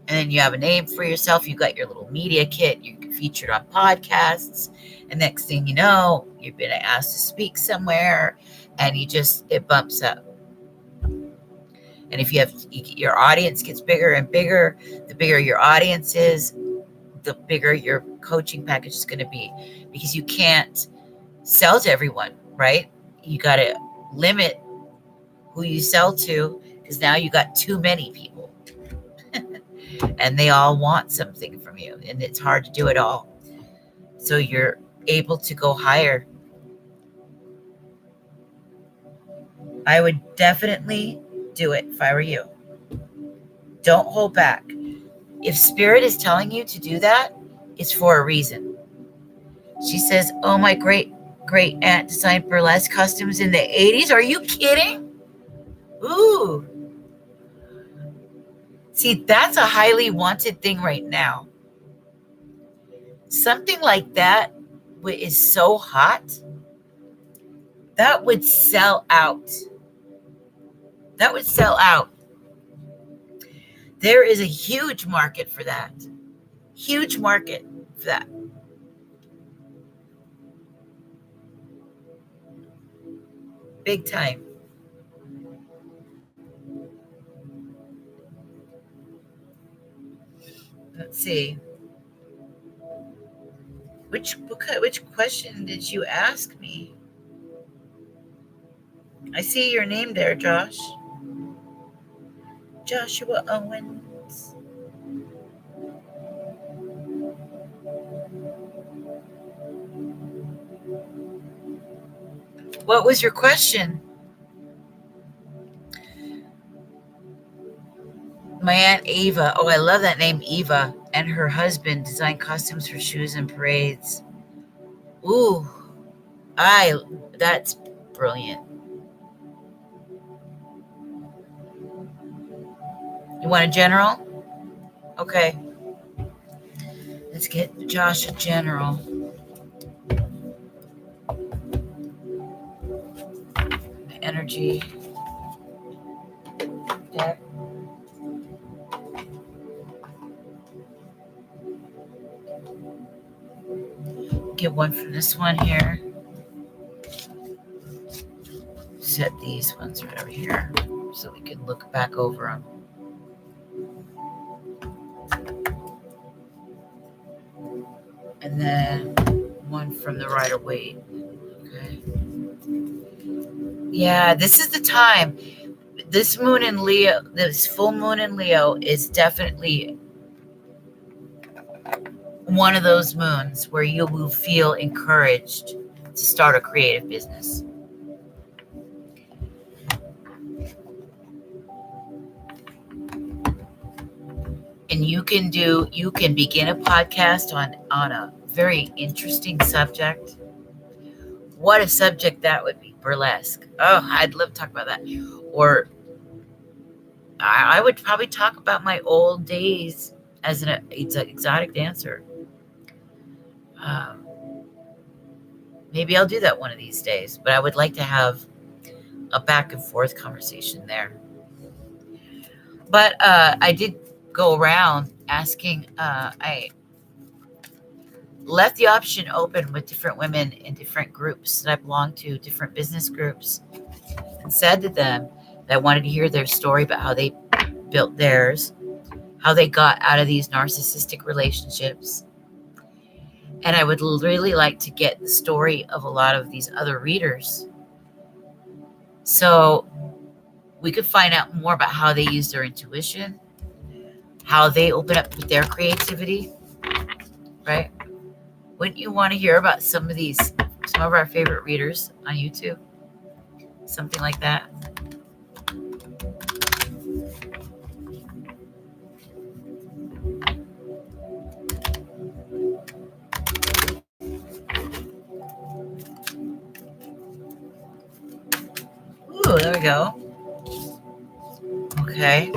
And then you have a name for yourself. You got your little media kit. You're featured on podcasts. And next thing you know, you've been asked to speak somewhere, and it bumps up. And if your audience gets bigger and bigger, the bigger your audience is, the bigger your coaching package is going to be, because you can't sell to everyone, right? You got to limit who you sell to, because now you got too many people and they all want something from you, and it's hard to do it all. So you're able to go higher. I would definitely do it if I were you. Don't hold back. If Spirit is telling you to do that, it's for a reason. She says, oh, my great aunt designed burlesque costumes in the 80s. Are you kidding? Ooh. See, that's a highly wanted thing right now. Something like that is so hot, that would sell out. That would sell out. There is a huge market for that. Huge market for that. Big time. Let's see. Which question did you ask me? I see your name there, Josh. Joshua Owens. What was your question? My Aunt Eva. Oh, I love that name, Eva. and her husband design costumes for shoes and parades. Ooh, that's brilliant. You want a general? Okay. Let's get Josh a general. Energy deck. Get one from this one here. Set these ones right over here so we can look back over them. And then one from the Rider-Waite. Okay. Yeah, this is the time. This moon in Leo, this full moon in Leo is definitely one of those moons where you will feel encouraged to start a creative business. And you can begin a podcast on a very interesting subject. What a subject that would be. Burlesque. Oh, I'd love to talk about that. Or I would probably talk about my old days as an exotic dancer. Maybe I'll do that one of these days, but I would like to have a back and forth conversation there. But I did go around asking, I left the option open with different women in different groups that I belong to, different business groups, and said to them that I wanted to hear their story about how they built theirs, how they got out of these narcissistic relationships. And I would really like to get the story of a lot of these other readers so we could find out more about how they use their intuition, how they open up with their creativity, right? Wouldn't you want to hear about some of our favorite readers on YouTube? Something like that. Ooh, there we go. Okay.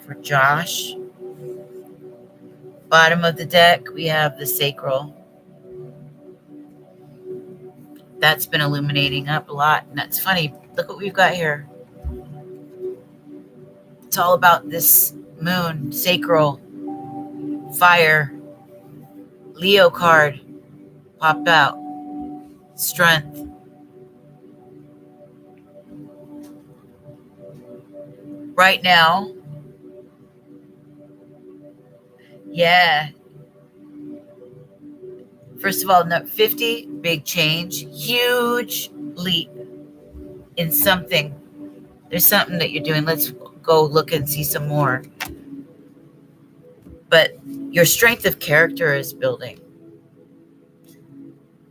For Josh. Bottom of the deck, we have the sacral. That's been illuminating up a lot. And that's funny. Look what we've got here. It's all about this moon, sacral, fire, Leo card popped out, strength. Right now, yeah. First of all, 50, big change, huge leap in something. There's something that you're doing. Let's go look and see some more. But your strength of character is building.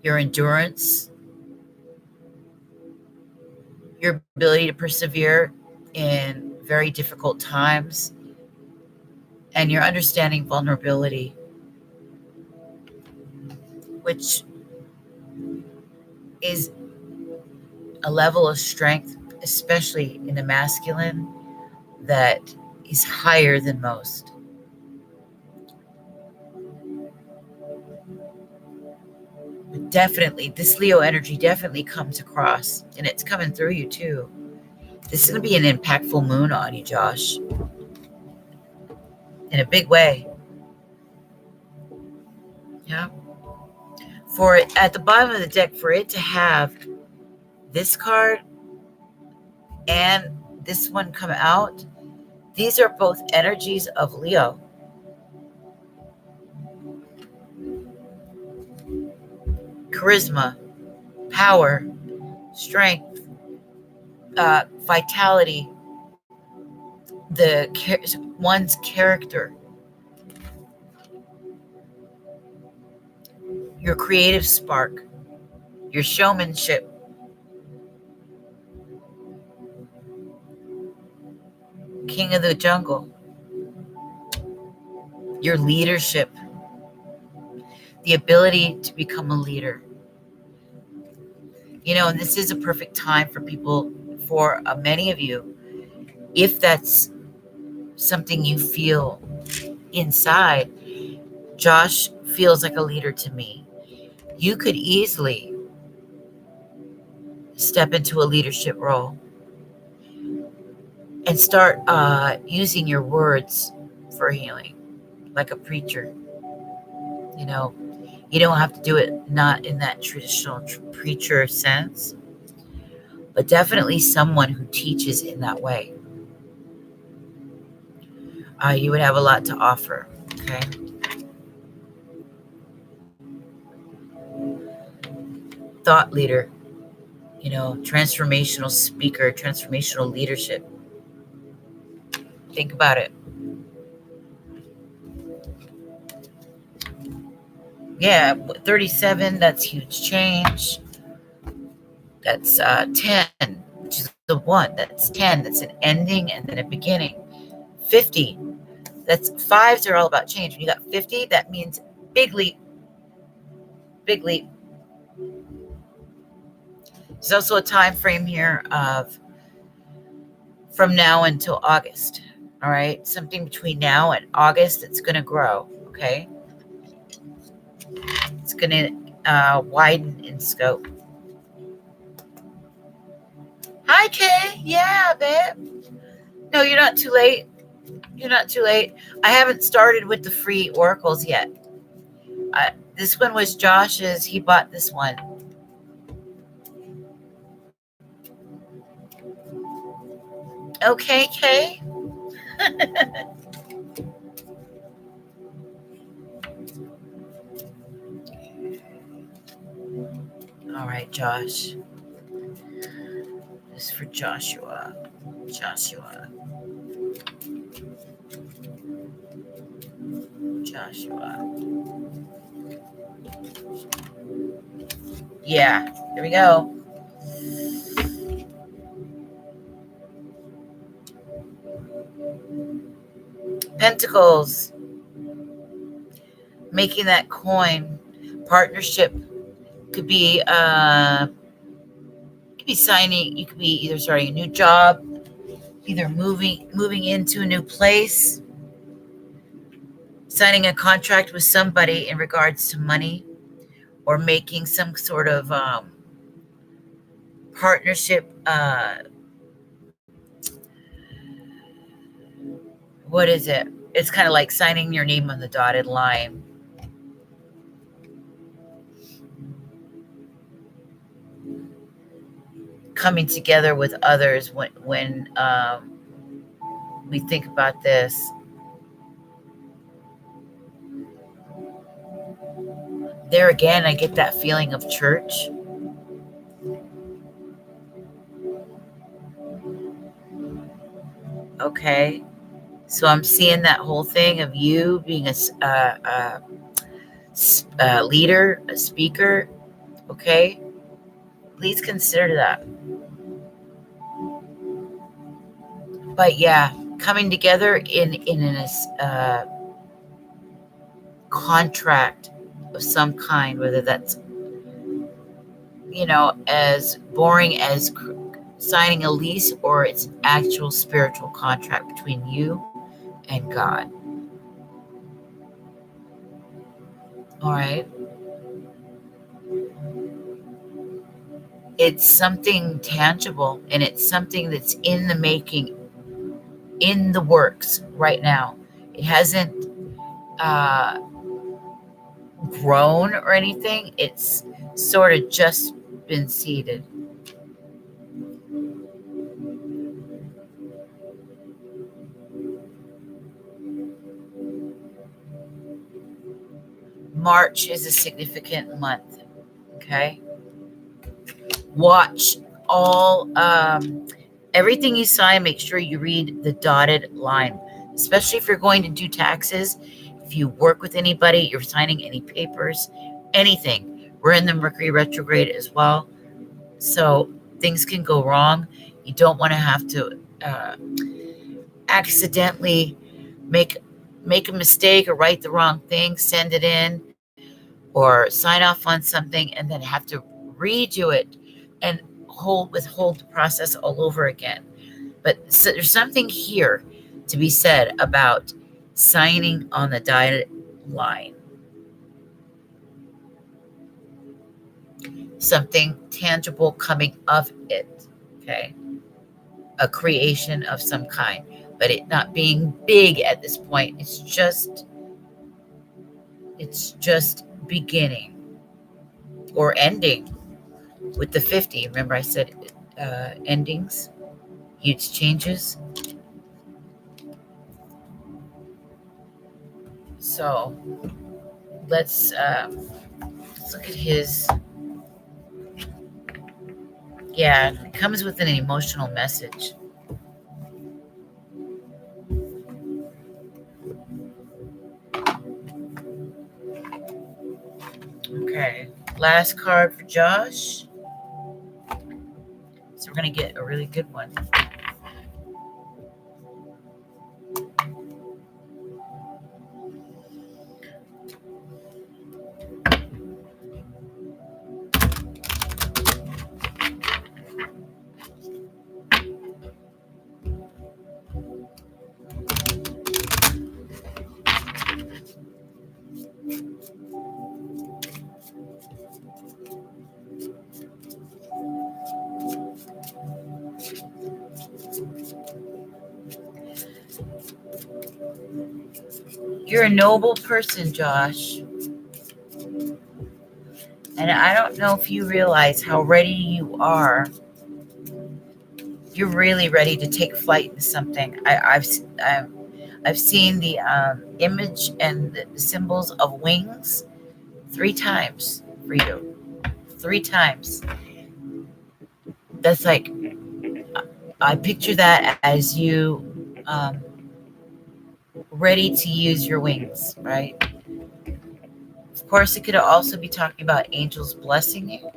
Your endurance, your ability to persevere in very difficult times, and your understanding vulnerability, which is a level of strength, especially in the masculine, that is higher than most. But definitely, this Leo energy definitely comes across, and it's coming through you too. This is going to be an impactful moon on you, Josh, in a big way. Yeah. For it, at the bottom of the deck, for it to have this card and this one come out, these are both energies of Leo. Charisma, power, strength, vitality, one's character, your creative spark, your showmanship, king of the jungle. your leadership, the ability to become a leader. And this is a perfect time for people, for many of you, if that's something you feel inside. Josh feels like a leader to me. You could easily step into a leadership role and start using your words for healing, like a preacher. You don't have to do it not in that traditional preacher sense, but definitely someone who teaches in that way. You would have a lot to offer. Okay. Thought leader, transformational speaker, transformational leadership. Think about it. Yeah, 37, that's huge change. That's 10, which is the one. That's 10, that's an ending and then a beginning. 50, that's fives are all about change. When you got 50, that means big leap. Big leap. There's also a time frame here of from now until August. All right, something between now and August that's going to grow. Okay, it's going to widen in scope. Hi, Kay. Yeah, babe. No, you're not too late. You're not too late. I haven't started with the free oracles yet. This one was Josh's. He bought this one. Okay, Kay. All right, Josh. This is for Joshua. Joshua. Yeah, here we go. Pentacles. Making that coin. Partnership. Could be signing. You could be either starting a new job, either moving into a new place, signing a contract with somebody in regards to money, or making some sort of partnership. What is it? It's kind of like signing your name on the dotted line. Coming together with others when we think about this. There again, I get that feeling of church. Okay. So I'm seeing that whole thing of you being a leader, a speaker. Okay. Please consider that. But yeah, coming together in a contract of some kind, whether that's, as boring as signing a lease, or it's an actual spiritual contract between you and God. All right. It's something tangible, and it's something that's in the making, in the works right now. It hasn't grown or anything. It's sort of just been seeded. March is a significant month. Okay. Watch all everything you sign. Make sure you read the dotted line, especially if you're going to do taxes. If you work with anybody, you're signing any papers, anything. We're in the Mercury retrograde as well, so things can go wrong. You don't want to have to accidentally make make a mistake or write the wrong thing, send it in, or sign off on something, and then have to redo it and withhold the process all over again. But so there's something here to be said about signing on the dotted line. Something tangible coming of it. Okay. A creation of some kind, but it not being big at this point. It's just beginning or ending with the 50. Remember I said endings, huge changes. So let's look at his. Yeah, it comes with an emotional message. Okay, last card for Josh. So we're going to get a really good one. You're a noble person, Josh. And I don't know if you realize how ready you are. You're really ready to take flight into something. I've seen the image and the symbols of wings 3 times for you. 3 times. That's like, I picture that as you ready to use your wings, right? Of course, it could also be talking about angels blessing you.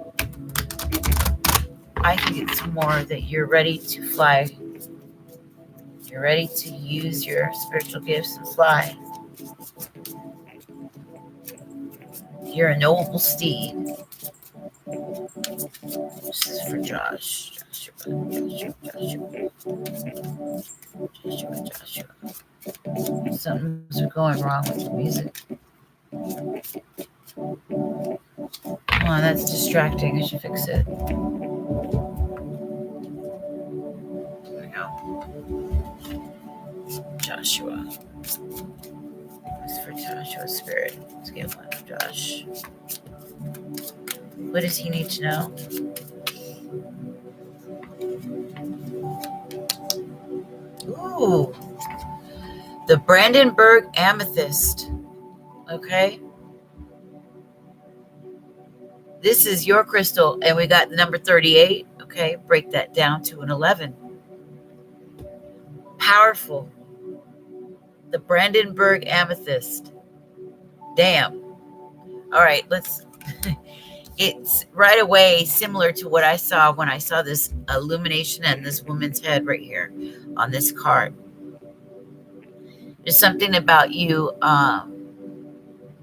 I think it's more that you're ready to fly. You're ready to use your spiritual gifts and fly. You're a noble steed. This is for Josh. Joshua. Something's going wrong with the music. Come on, that's distracting. I should fix it. There we go. Joshua. This is for Joshua's spirit. Let's get one of Josh. What does he need to know? Ooh, the Brandenburg Amethyst. Okay. This is your crystal, and we got the number 38. Okay, break that down to an 11. Powerful. The Brandenburg Amethyst. Damn. All right, let's. It's right away similar to what I saw when I saw this illumination and this woman's head right here on this card. There's something about you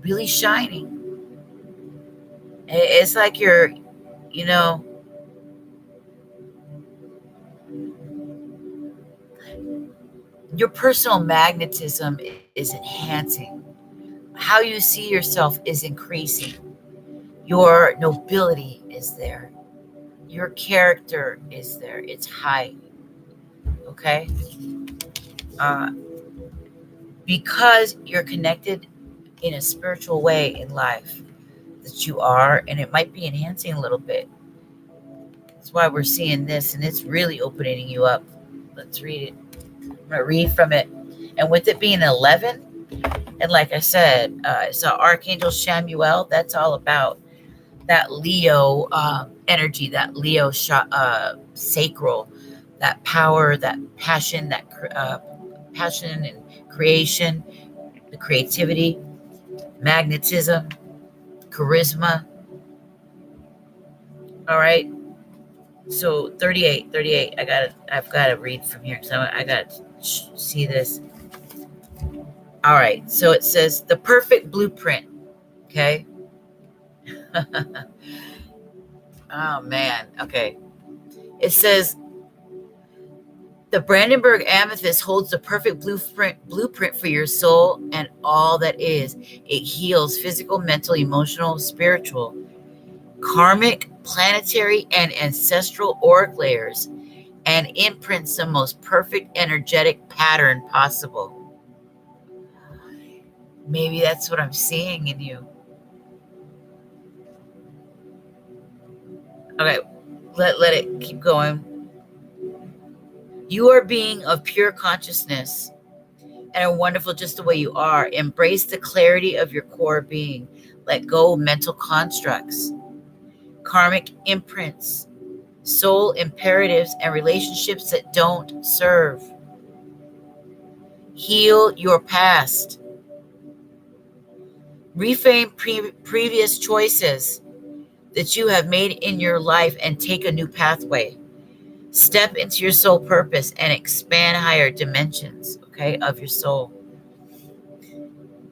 really shining. It's like you're, your personal magnetism is enhancing. How you see yourself is increasing. Your nobility is there. Your character is there. It's high. Okay? Because you're connected in a spiritual way in life that you are, and it might be enhancing a little bit. That's why we're seeing this, and it's really opening you up. Let's read it. I'm going to read from it. And with it being 11, and like I said, it's Archangel Shamuel. That's all about that Leo energy, that Leo sacral, that power, that passion, passion and creation, the creativity, magnetism, charisma. All right. So 38. I've got to read from here because I got to see this. All right, so it says the perfect blueprint. Okay. Oh man. Okay. It says the Brandenburg amethyst holds the perfect blueprint for your soul and all that is. It heals physical, mental, emotional, spiritual, karmic, planetary, and ancestral auric layers, and imprints the most perfect energetic pattern possible. Maybe that's what I'm seeing in you. Okay, let it keep going. You are being of pure consciousness and are wonderful just the way you are. Embrace the clarity of your core being. Let go of mental constructs, karmic imprints, soul imperatives, and relationships that don't serve. Heal your past. Reframe previous choices that you have made in your life and take a new pathway. Step into your soul purpose and expand higher dimensions, okay, of your soul.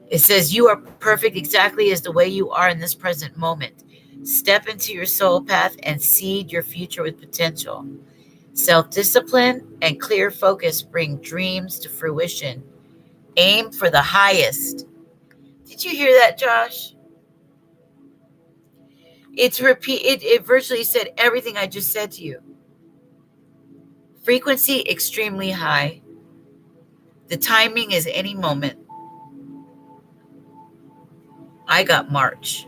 It says you are perfect exactly as the way you are in this present moment. Step into your soul path and seed your future with potential. Self-discipline and clear focus bring dreams to fruition. Aim for the highest. Did you hear that, Josh? It virtually said everything I just said to you. Frequency extremely high. The timing is any moment. I got March.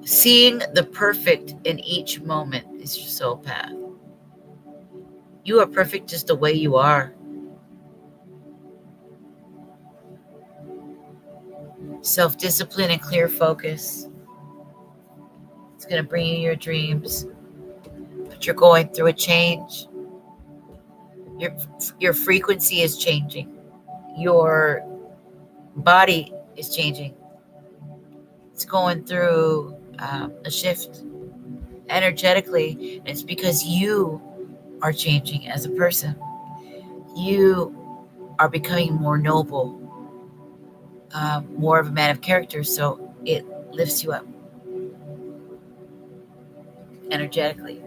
Seeing the perfect in each moment is your soul path. You are perfect just the way you are. Self-discipline and clear focus. It's going to bring you your dreams. But you're going through a change. Your frequency is changing. Your body is changing. It's going through a shift energetically. And it's because you are changing as a person. You are becoming more noble, more of a man of character. So it lifts you up energetically.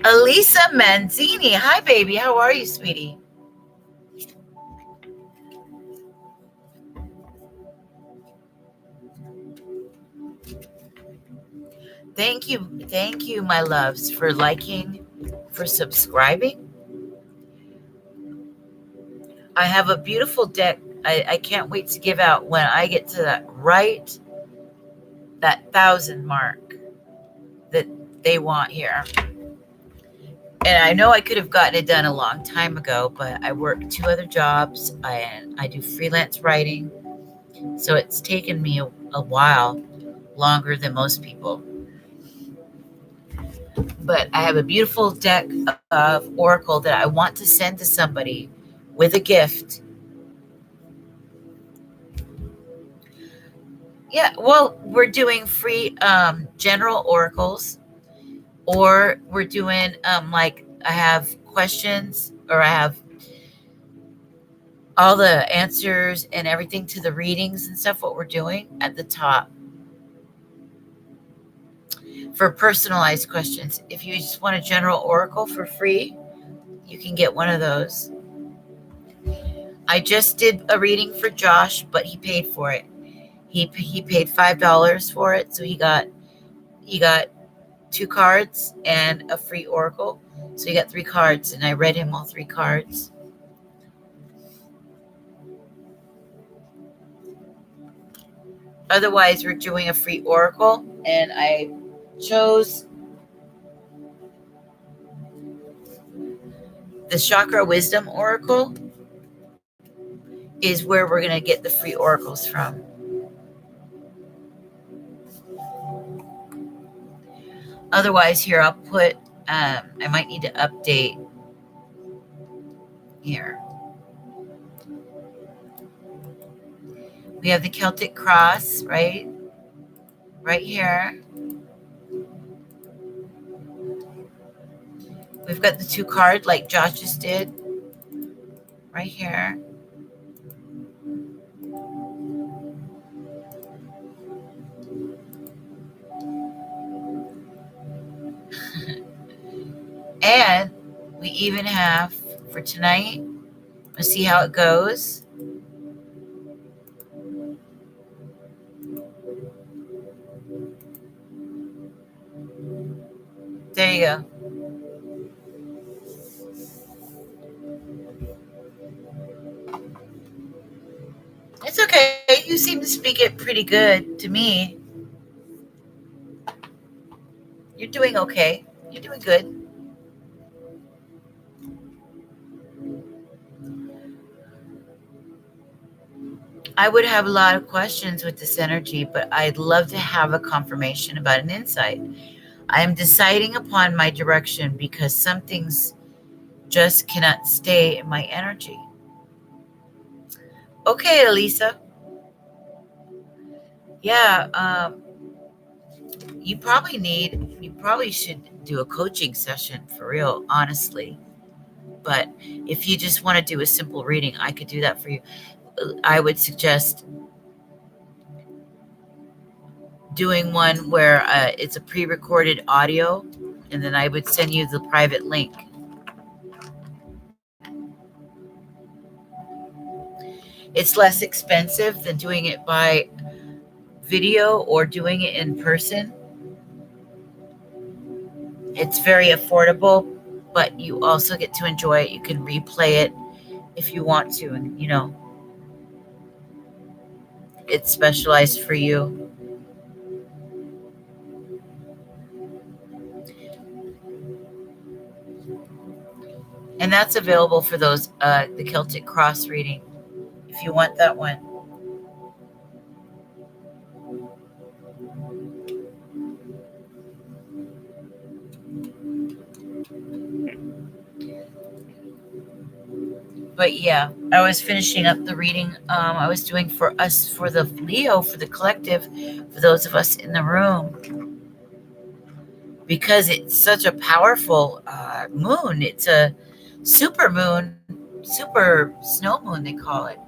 Elisa Manzini. Hi, baby. How are you, sweetie? Thank you, my loves, for liking, for subscribing. I have a beautiful deck. I can't wait to give out when I get to that 1,000 mark that they want here. And I know I could have gotten it done a long time ago, but I work 2 other jobs and I do freelance writing. So it's taken me a while, longer than most people. But I have a beautiful deck of Oracle that I want to send to somebody with a gift. Yeah, well, we're doing free general oracles, or we're doing like I have questions, or I have all the answers and everything to the readings and stuff, what we're doing at the top for personalized questions. If you just want a general oracle for free, you can get one of those. I just did a reading for Josh, but he paid for it. He paid $5 for it, so he got 2 cards and a free oracle. So he got 3 cards, and I read him all 3 cards. Otherwise, we're doing a free oracle, and I chose the Chakra Wisdom Oracle is where we're going to get the free oracles from. Otherwise, here I'll put, I might need to update here. We have the Celtic Cross, right? Right here. We've got the 2 card like Josh just did right here. And we even have for tonight, let's see how it goes. There you go. It's okay. You seem to speak it pretty good to me. You're doing okay. You're doing good. I would have a lot of questions with this energy, but I'd love to have a confirmation about an insight. I am deciding upon my direction because some things just cannot stay in my energy. Okay, Elisa. Yeah, you probably should do a coaching session for real, honestly. But if you just want to do a simple reading, I could do that for you. I would suggest doing one where it's a pre-recorded audio, and then I would send you the private link. It's less expensive than doing it by video or doing it in person. It's very affordable, but you also get to enjoy it. You can replay it if you want to, and it's specialized for you. And that's available for those the Celtic Cross reading if you want that one. But yeah, I was finishing up the reading I was doing for us, for the Leo, for the collective, for those of us in the room, because it's such a powerful moon. It's a super moon, super snow moon, they call it.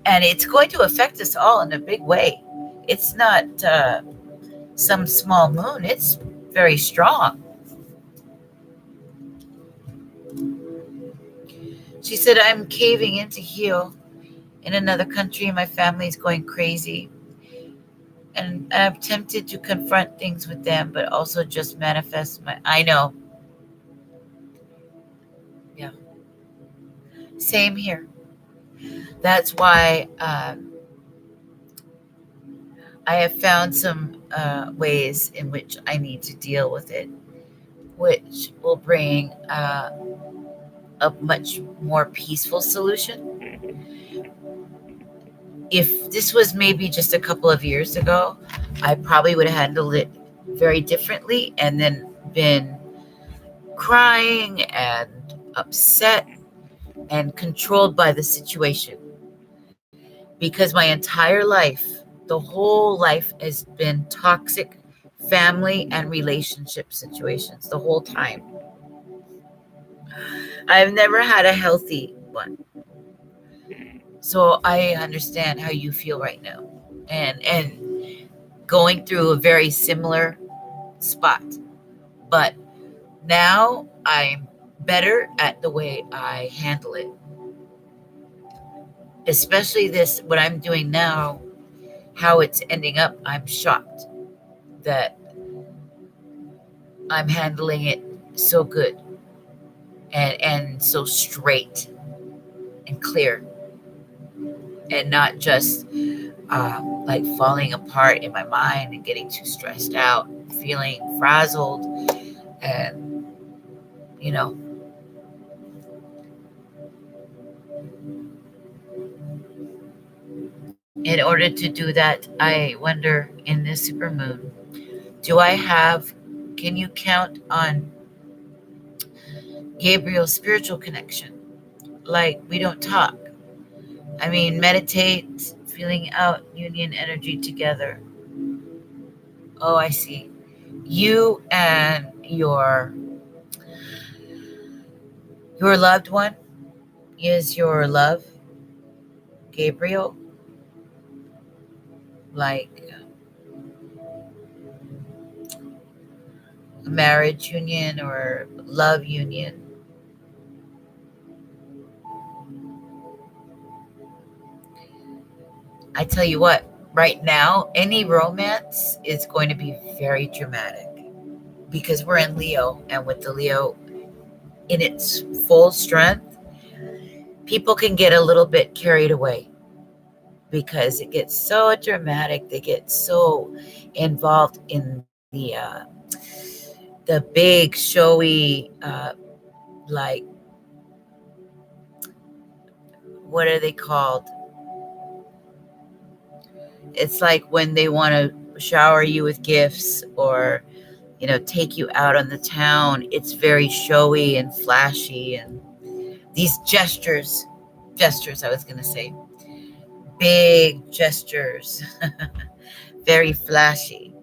And it's going to affect us all in a big way. It's not some small moon, it's very strong. She said, I'm caving in to heal in another country, and my family is going crazy. And I'm tempted to confront things with them, but also just manifest my. I know. Yeah. Same here. That's why I have found some ways in which I need to deal with it, which will bring a much more peaceful solution. If this was maybe just a couple of years ago, I probably would have handled it very differently and then been crying and upset and controlled by the situation. Because my entire life, the whole life, has been toxic family and relationship situations the whole time. I've never had a healthy one. So I understand how you feel right now. And going through a very similar spot. But now I'm better at the way I handle it. Especially this, what I'm doing now, how it's ending up, I'm shocked that I'm handling it so good and so straight and clear, and not just like falling apart in my mind and getting too stressed out, feeling frazzled, and you know. In order to do that, I wonder in this supermoon, do I have, can you count on Gabriel's spiritual connection? Like, we don't talk. I mean, meditate, feeling out union energy together. Oh, I see. You and your Your loved one is your love, Gabriel, like a marriage union or love union. I tell you what, right now, any romance is going to be very dramatic because we're in Leo, and with the Leo in its full strength, people can get a little bit carried away because it gets so dramatic. They get so involved in the big showy, like, what are they called? It's like when they want to shower you with gifts or take you out on the town. It's very showy and flashy, and these gestures, I was going to say, big gestures, very flashy.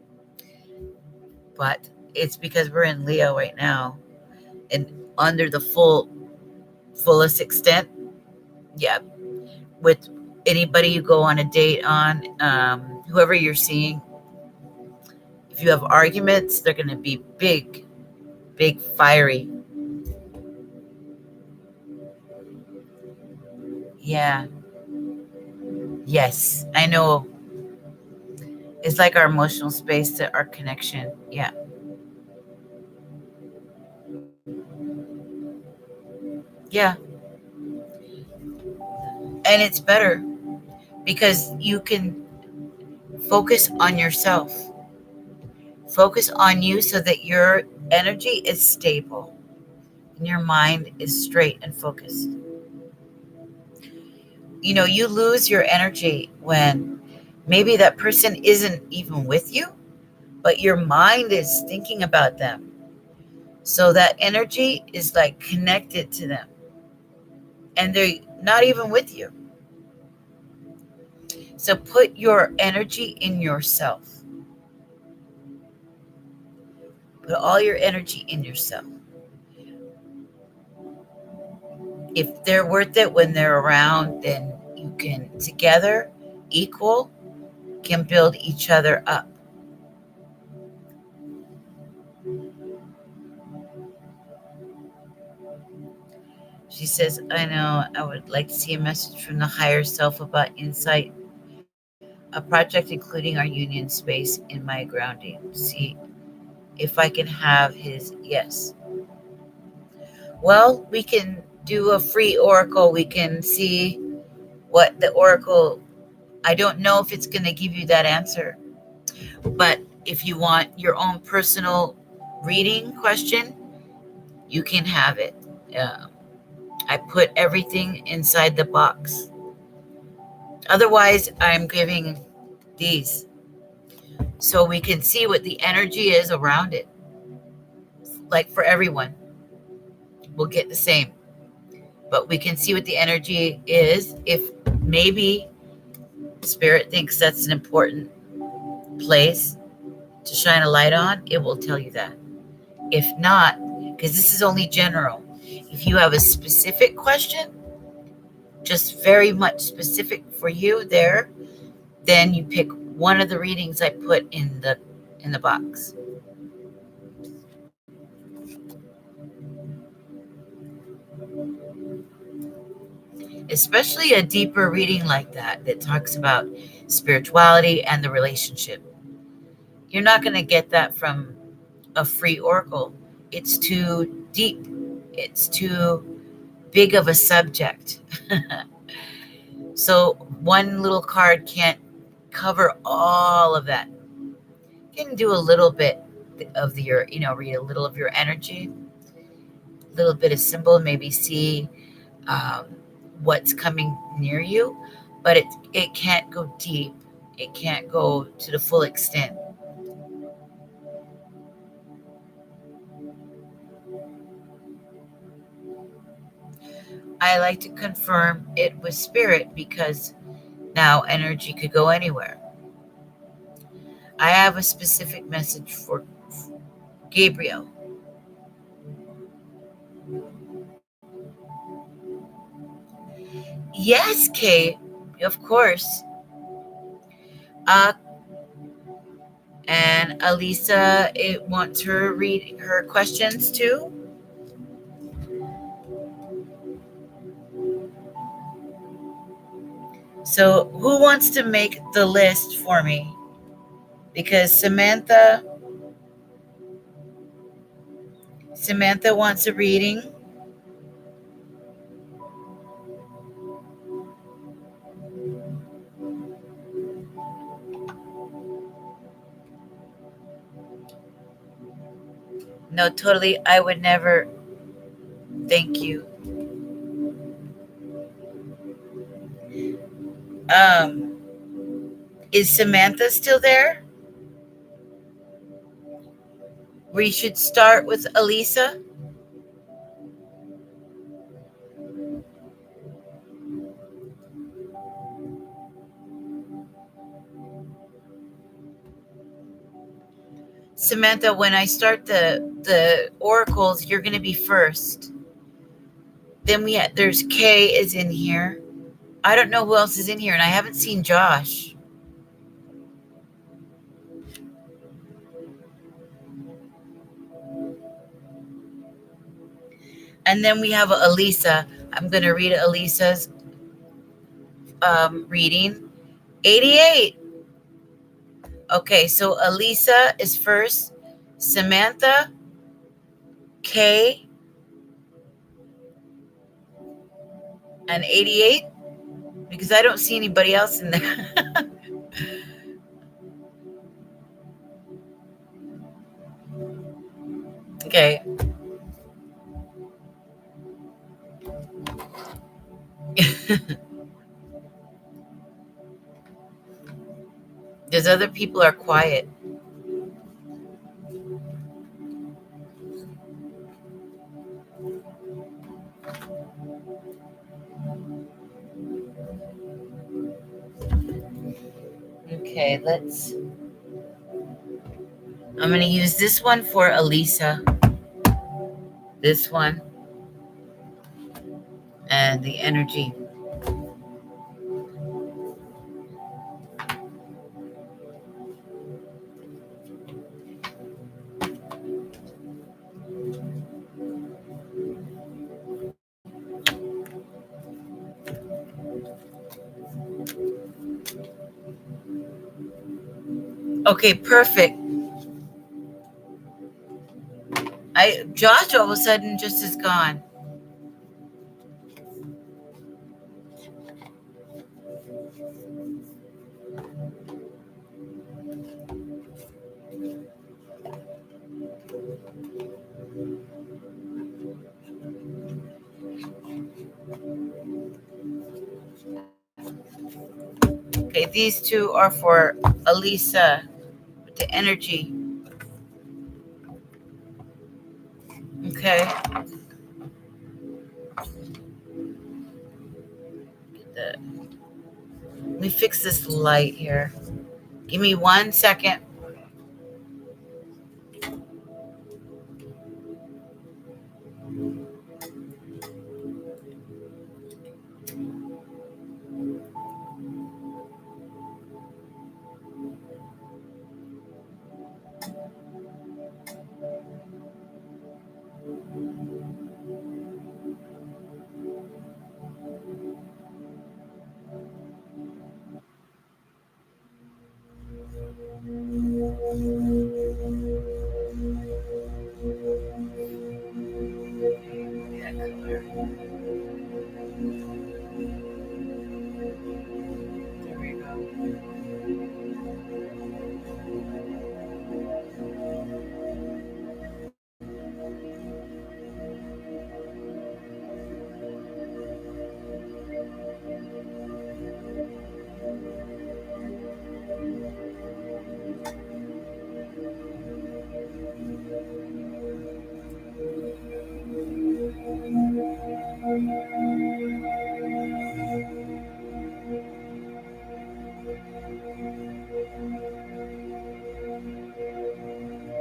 But it's because we're in Leo right now, and under the fullest extent. Yeah, with anybody you go on a date on, whoever you're seeing, if you have arguments, they're going to be big, fiery. Yeah. Yes, I know. It's like our emotional space, our connection. Yeah. Yeah. And it's better because you can focus on yourself, focus on you so that your energy is stable and your mind is straight and focused. You lose your energy when maybe that person isn't even with you, but your mind is thinking about them. So that energy is like connected to them and they're not even with you. So put your energy in yourself. Put all your energy in yourself. If they're worth it when they're around, then you can together, equal, can build each other up. She says, I know I would like to see a message from the higher self about insight, a project including our union space in my grounding. See if I can have his yes. Well, we can do a free oracle. We can see what the oracle, I don't know if it's going to give you that answer, but if you want your own personal reading question, you can have it. Uh, I put everything inside the box. Otherwise, I'm giving these so we can see what the energy is around it. Like for everyone, we'll get the same, but we can see what the energy is. If maybe spirit thinks that's an important place to shine a light on, it will tell you that. If not, because this is only general, if you have a specific question, just very much specific for you there, then you pick one of the readings I put in the box. Especially a deeper reading like that talks about spirituality and the relationship. You're not going to get that from a free oracle. It's too deep. It's too big of a subject. So one little card can't cover all of that. You can do a little bit of your, read a little of your energy, a little bit of symbol, maybe see um, what's coming near you, but it can't go deep. It can't go to the full extent. I like to confirm it with spirit because now energy could go anywhere. I have a specific message for Gabriel. Yes, Kate, of course. Uh, and Alisa, it wants her read her questions too. So who wants to make the list for me? Because Samantha wants a reading. No, totally. I would never. Thank you. Um, is Samantha still there? We should start with Alisa. Samantha, when I start the oracles, you're going to be first. Then there's Kay is in here. I don't know who else is in here, and I haven't seen Josh. And then we have Alisa. I'm going to read Alisa's reading. 88. Okay, so Alisa is first. Samantha, Kay, and 88. Because I don't see anybody else in there. Okay. There's other people are quiet. Okay, I'm going to use this one for Alisa. This one. And the energy. Okay, perfect. Josh all of a sudden just is gone. Okay, these two are for Alisa with the energy. Okay. Let me fix this light here. Give me 1 second.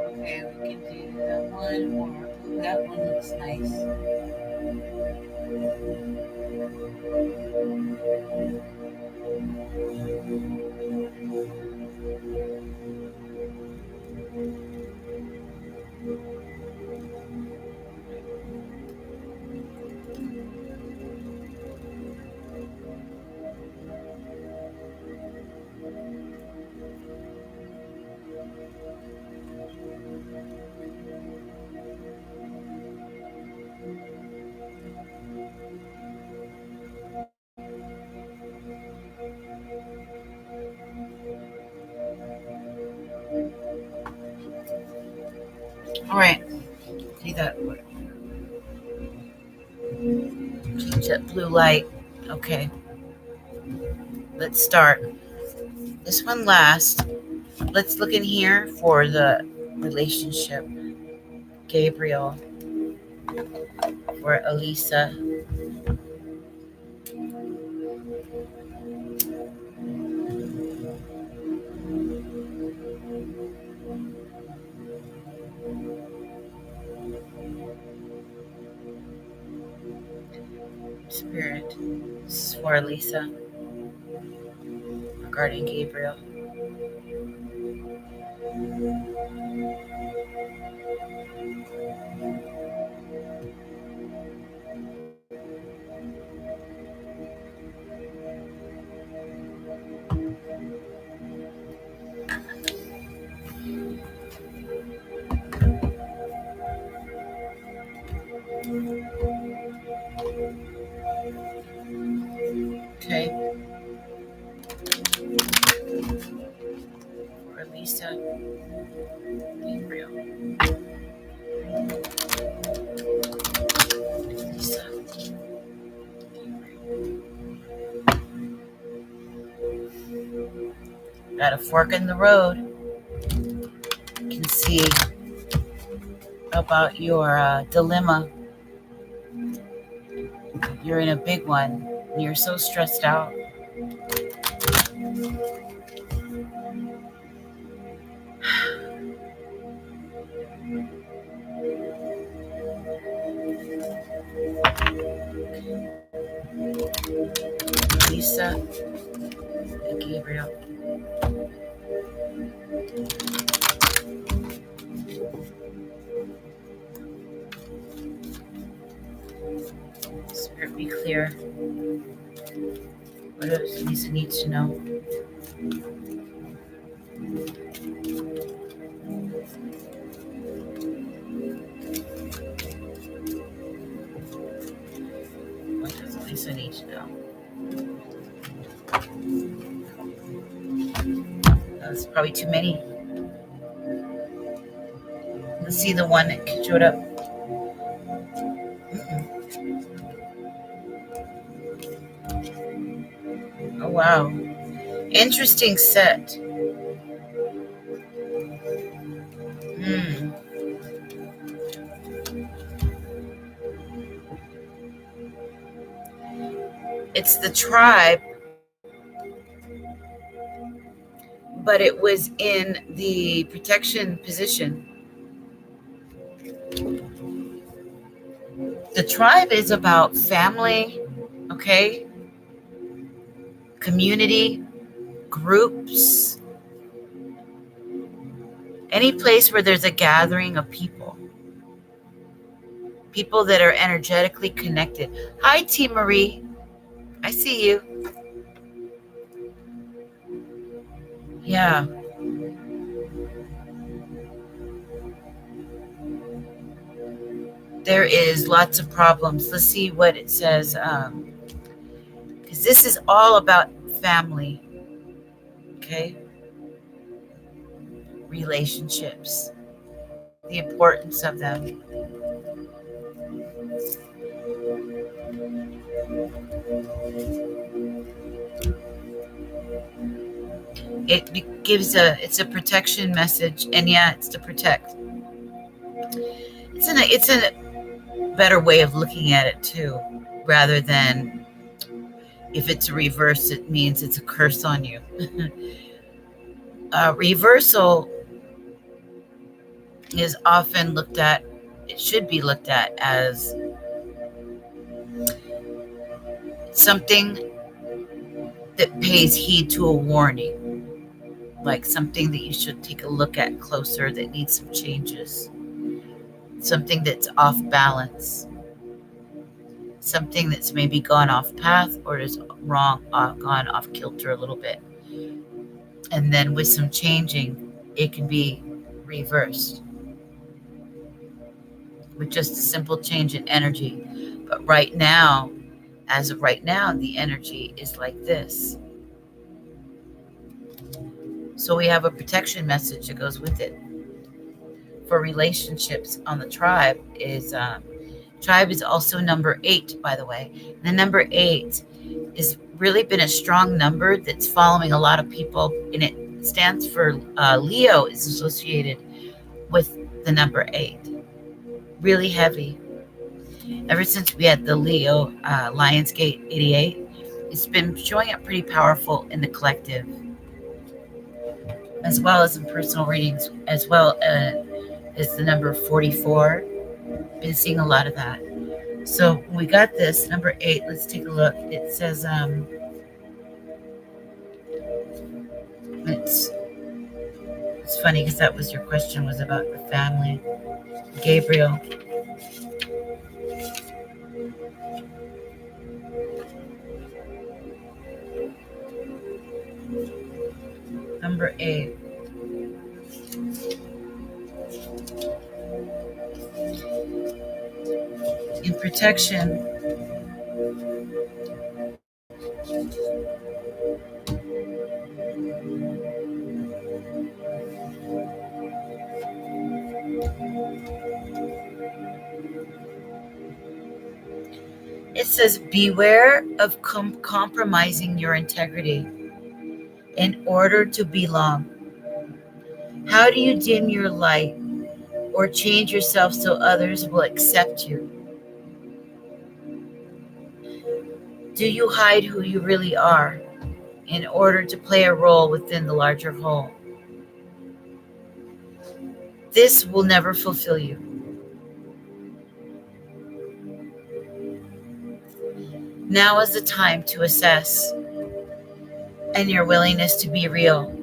Okay, we can do that one, or that one looks nice. All right. See that? Change that blue light. Okay. Let's start. This one last. Let's look in here for the relationship. Gabriel for Elisa. Spirit. This is for Elisa regarding Gabriel. Okay. For Elisa. Gabriel. Elisa. Got a fork in the road. You can see about your dilemma. You're in a big one. You're so stressed out. Lisa and Gabriel. Spirit, be clear. What does Lisa need to know? What does Lisa need to know? That's probably too many. Let's see the one that showed up. Oh, wow. Interesting set. It's the tribe, but it was in the protection position. The tribe is about family, okay? Community, groups, any place where there's a gathering of people that are energetically connected. Hi, T. Marie. I see you. Yeah. There is lots of problems. Let's see what it says. Because this is all about family, okay? Relationships, the importance of them. It's a protection message, and yeah, it's to protect. It's a better way of looking at it too, rather than if it's a reverse, it means it's a curse on you. Reversal is often looked at, it should be looked at as something that pays heed to a warning, like something that you should take a look at closer that needs some changes, something that's off balance, something that's maybe gone off path or is wrong, gone off kilter a little bit. And then with some changing, it can be reversed with just a simple change in energy. But right now, as of right now, the energy is like this. So we have a protection message that goes with it. For relationships on the tribe is also number 8, by the way. And the number 8 is really been a strong number that's following a lot of people, and it stands for Leo is associated with the number 8. Really heavy. Ever since we had the Leo Lionsgate 88, it's been showing up pretty powerful in the collective, as well as in personal readings, as well as the number 44. Been seeing a lot of that. So we got this number 8. Let's take a look. It says it's funny because that was your question, was about the family. Gabriel. Number 8. In protection, it says beware of compromising your integrity in order to belong. How do you dim your light or change yourself so others will accept you? Do you hide who you really are in order to play a role within the larger whole? This will never fulfill you. Now is the time to assess and your willingness to be real.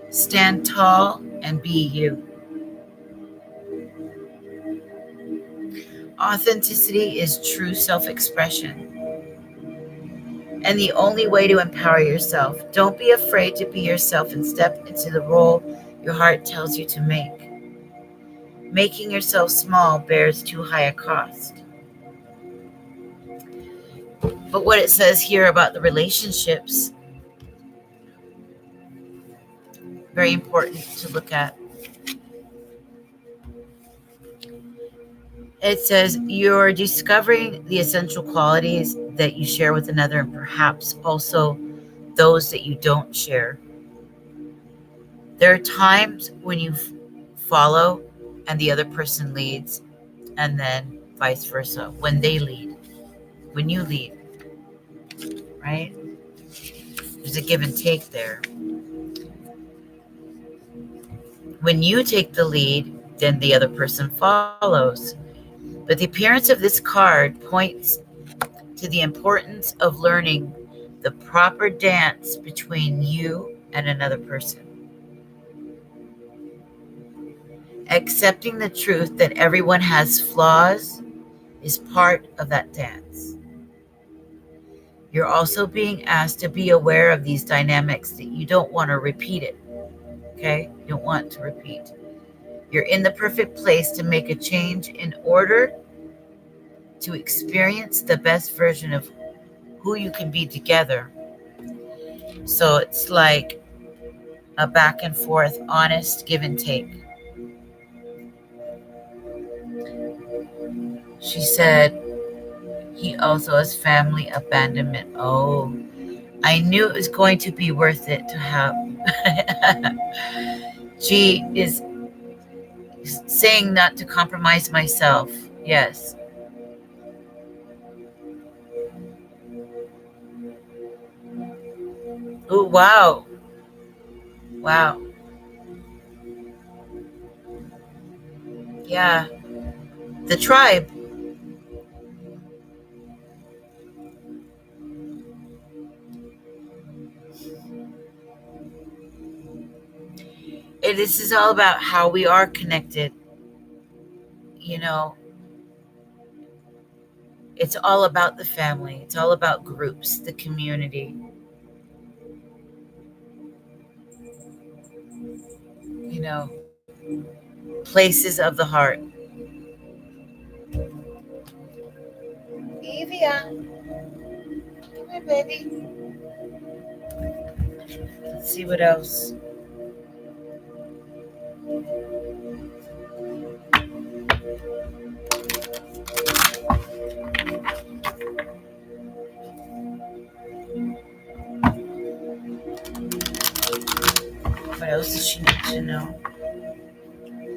Stand tall and be you. Authenticity is true self-expression and the only way to empower yourself. Don't be afraid to be yourself and step into the role your heart tells you to make. Making yourself small bears too high a cost. But what it says here about the relationships, very important to look at. It says you're discovering the essential qualities that you share with another, and perhaps also those that you don't share. There are times when you follow and the other person leads, and then vice versa, when they lead, when you lead, right? There's a give and take there. When you take the lead, then the other person follows. But the appearance of this card points to the importance of learning the proper dance between you and another person. Accepting the truth that everyone has flaws is part of that dance. You're also being asked to be aware of these dynamics, that you don't want to repeat it, okay? You don't want to repeat. You're in the perfect place to make a change in order to experience the best version of who you can be together. So it's like a back and forth, honest give and take. She said he also has family abandonment. Oh, I knew it was going to be worth it to have. She is saying not to compromise myself. Yes. Oh, wow. Wow. Yeah. The tribe. this is all about how we are connected. You know, it's all about the family. It's all about groups, the community. You know, places of the heart. Evia, come here, baby. Let's see what else. What else does she need to know?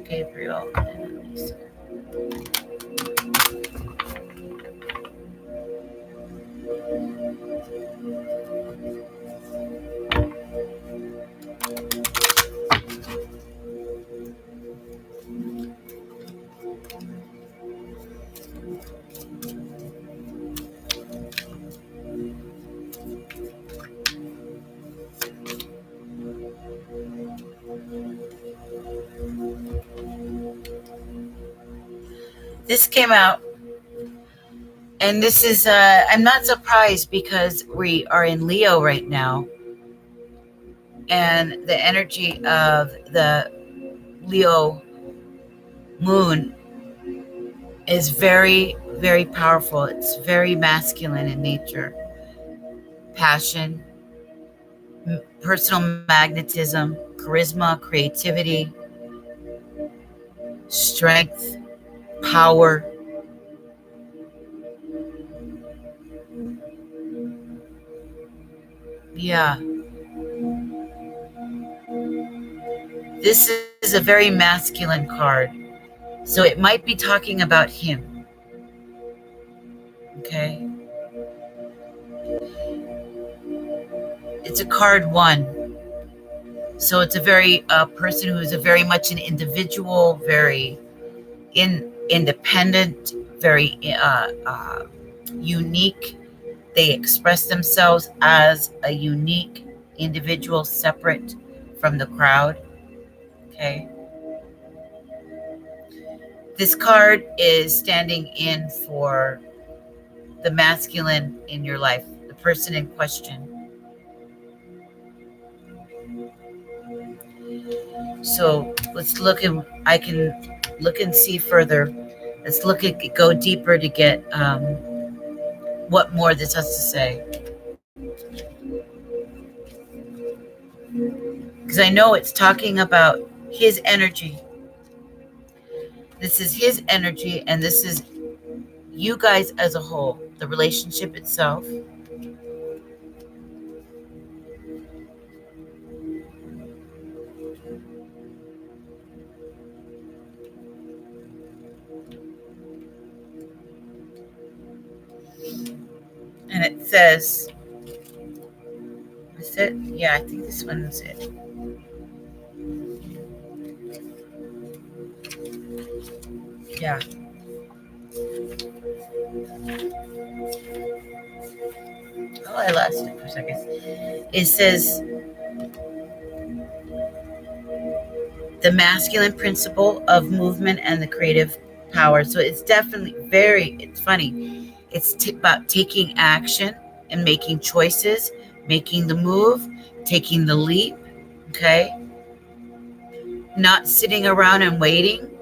Gabriel and Lisa. This came out, and this is, I'm not surprised because we are in Leo right now, and the energy of the Leo moon is very, very powerful. It's very masculine in nature. Passion, personal magnetism, charisma, creativity, strength, power. Yeah. This is a very masculine card. So it might be talking about him. Okay. It's a card 1. So it's a very person who is a very much an individual, very independent, very unique. They express themselves as a unique individual, separate from the crowd. Okay. This card is standing in for the masculine in your life, the person in question. So let's look, and I can look and see further. Let's look at, go deeper to get what more this has to say. Because I know it's talking about his energy. This is his energy, and this is you guys as a whole, the relationship itself. And it says, is it? Yeah, I think this one's it. Yeah. Oh, I lost it for a second. It says the masculine principle of movement and the creative power. So it's definitely it's funny. It's about taking action and making choices, making the move, taking the leap. Okay. Not sitting around and waiting.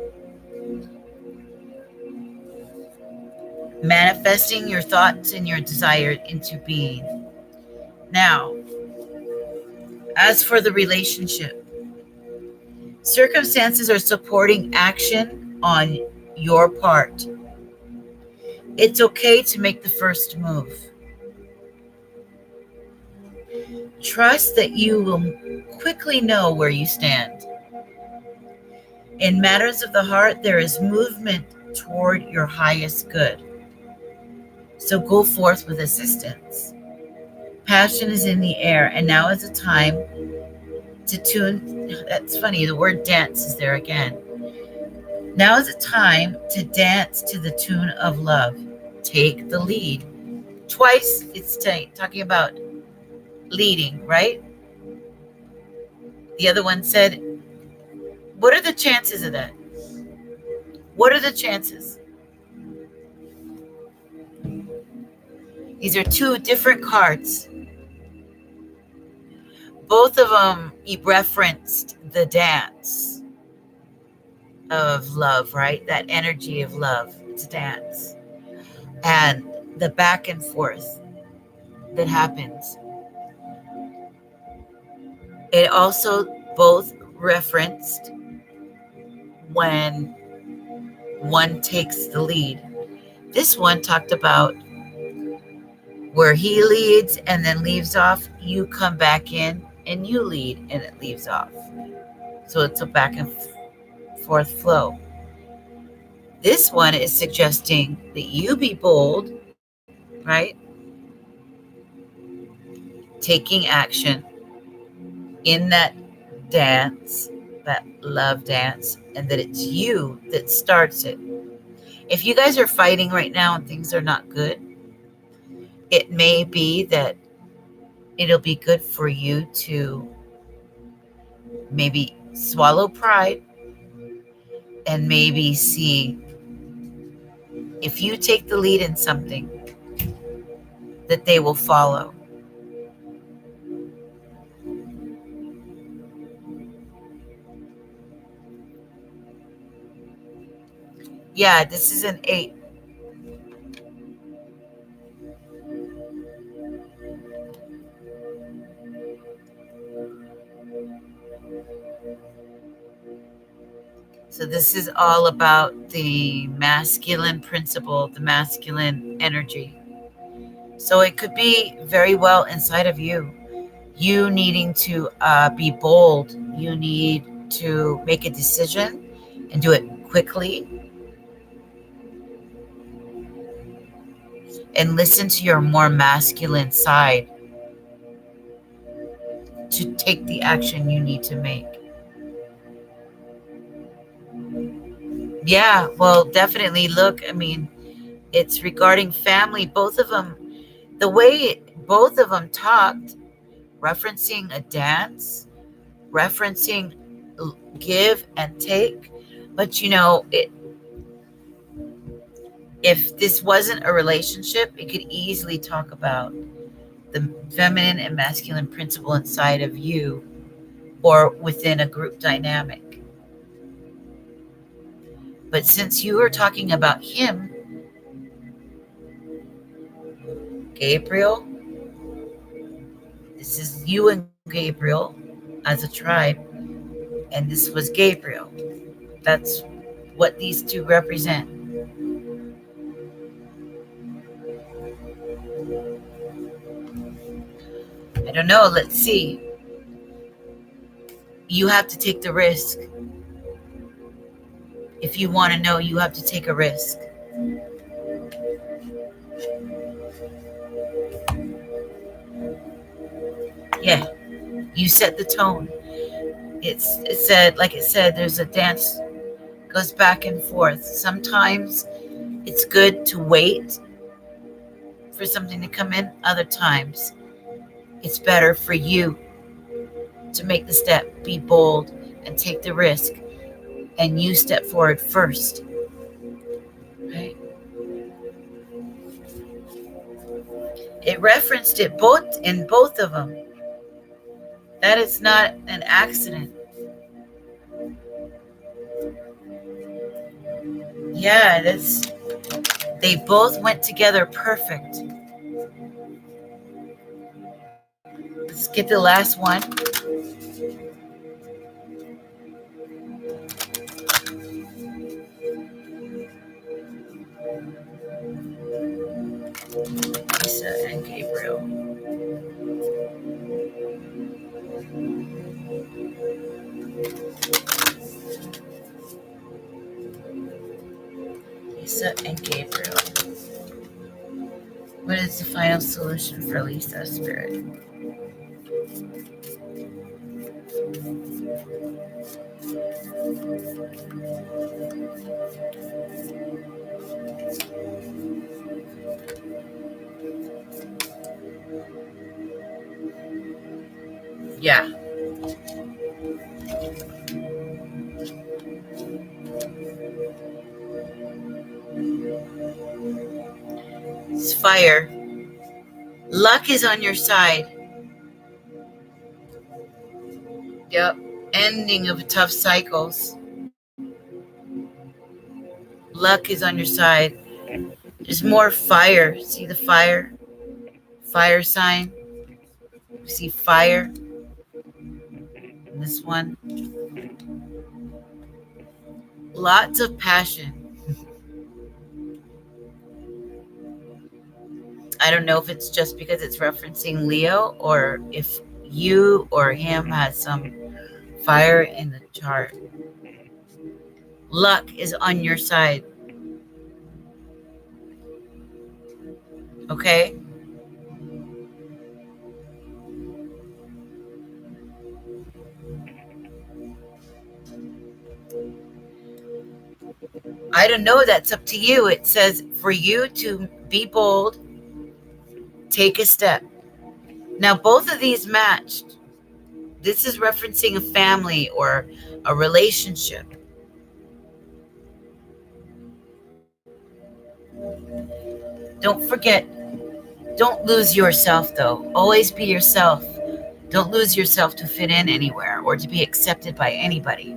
Manifesting your thoughts and your desire into being. Now, as for the relationship, circumstances are supporting action on your part. It's okay to make the first move. Trust that you will quickly know where you stand. In matters of the heart, there is movement toward your highest good. So go forth with assistance. Passion is in the air, and now is a time to tune. That's funny, the word dance is there again. Now is a time to dance to the tune of love. Take the lead. Twice it's talking about leading, right? The other one said What are the chances of that? What are the chances? These are two different cards. Both of them referenced the dance of love, right? That energy of love. It's a dance. And the back and forth that happens. It also both referenced when one takes the lead. This one talked about where he leads and then leaves off, you come back in and you lead and it leaves off. So it's a back and forth flow. This one is suggesting that you be bold, right? Taking action in that dance, that love dance, and that it's you that starts it. If you guys are fighting right now and things are not good, it may be that it'll be good for you to maybe swallow pride and maybe see if you take the lead in something that they will follow. Yeah, this is an 8. So this is all about the masculine principle, the masculine energy. So it could be very well inside of you. You needing to be bold. You need to make a decision and do it quickly and listen to your more masculine side to take the action you need to make. Yeah, well, definitely. Look, I mean, it's regarding family. Both of them, the way both of them talked, referencing a dance, referencing give and take. But if this wasn't a relationship, it could easily talk about the feminine and masculine principle inside of you or within a group dynamic. But since you are talking about him, Gabriel, this is you and Gabriel as a tribe, and this was Gabriel. That's what these two represent. I don't know. Let's see. You have to take the risk. If you want to know, you have to take a risk. Yeah, you set the tone. It said, like it said, there's a dance goes back and forth. Sometimes it's good to wait for something to come in. Other times it's better for you to make the step, be bold, and take the risk. And you step forward first. Right? It referenced it in both of them. That is not an accident. Yeah, they both went together perfect. Let's get the last one. Lisa and Gabriel. Lisa and Gabriel. What is the final solution for Lisa, Spirit? Yeah. fire. Luck is on your side. Yep. Ending of tough cycles. Luck is on your side. There's more fire. See the fire? Fire sign. See fire in this one. Lots of passion. I don't know if it's just because it's referencing Leo or if you or him has some fire in the chart. Luck is on your side. Okay? I don't know. That's up to you. It says for you to be bold, take a step. Now, both of these matched. This is referencing a family or a relationship. Don't forget, don't lose yourself, though. Always be yourself. Don't lose yourself to fit in anywhere or to be accepted by anybody.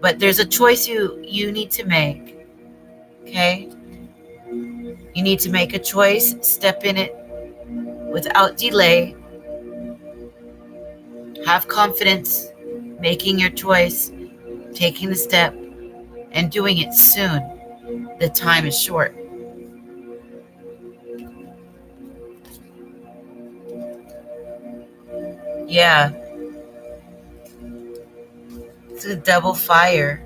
But there's a choice you need to make, okay? You need to make a choice, step in it without delay. Have confidence, making your choice, taking the step, and doing it soon. The time is short. Yeah. It's a double fire.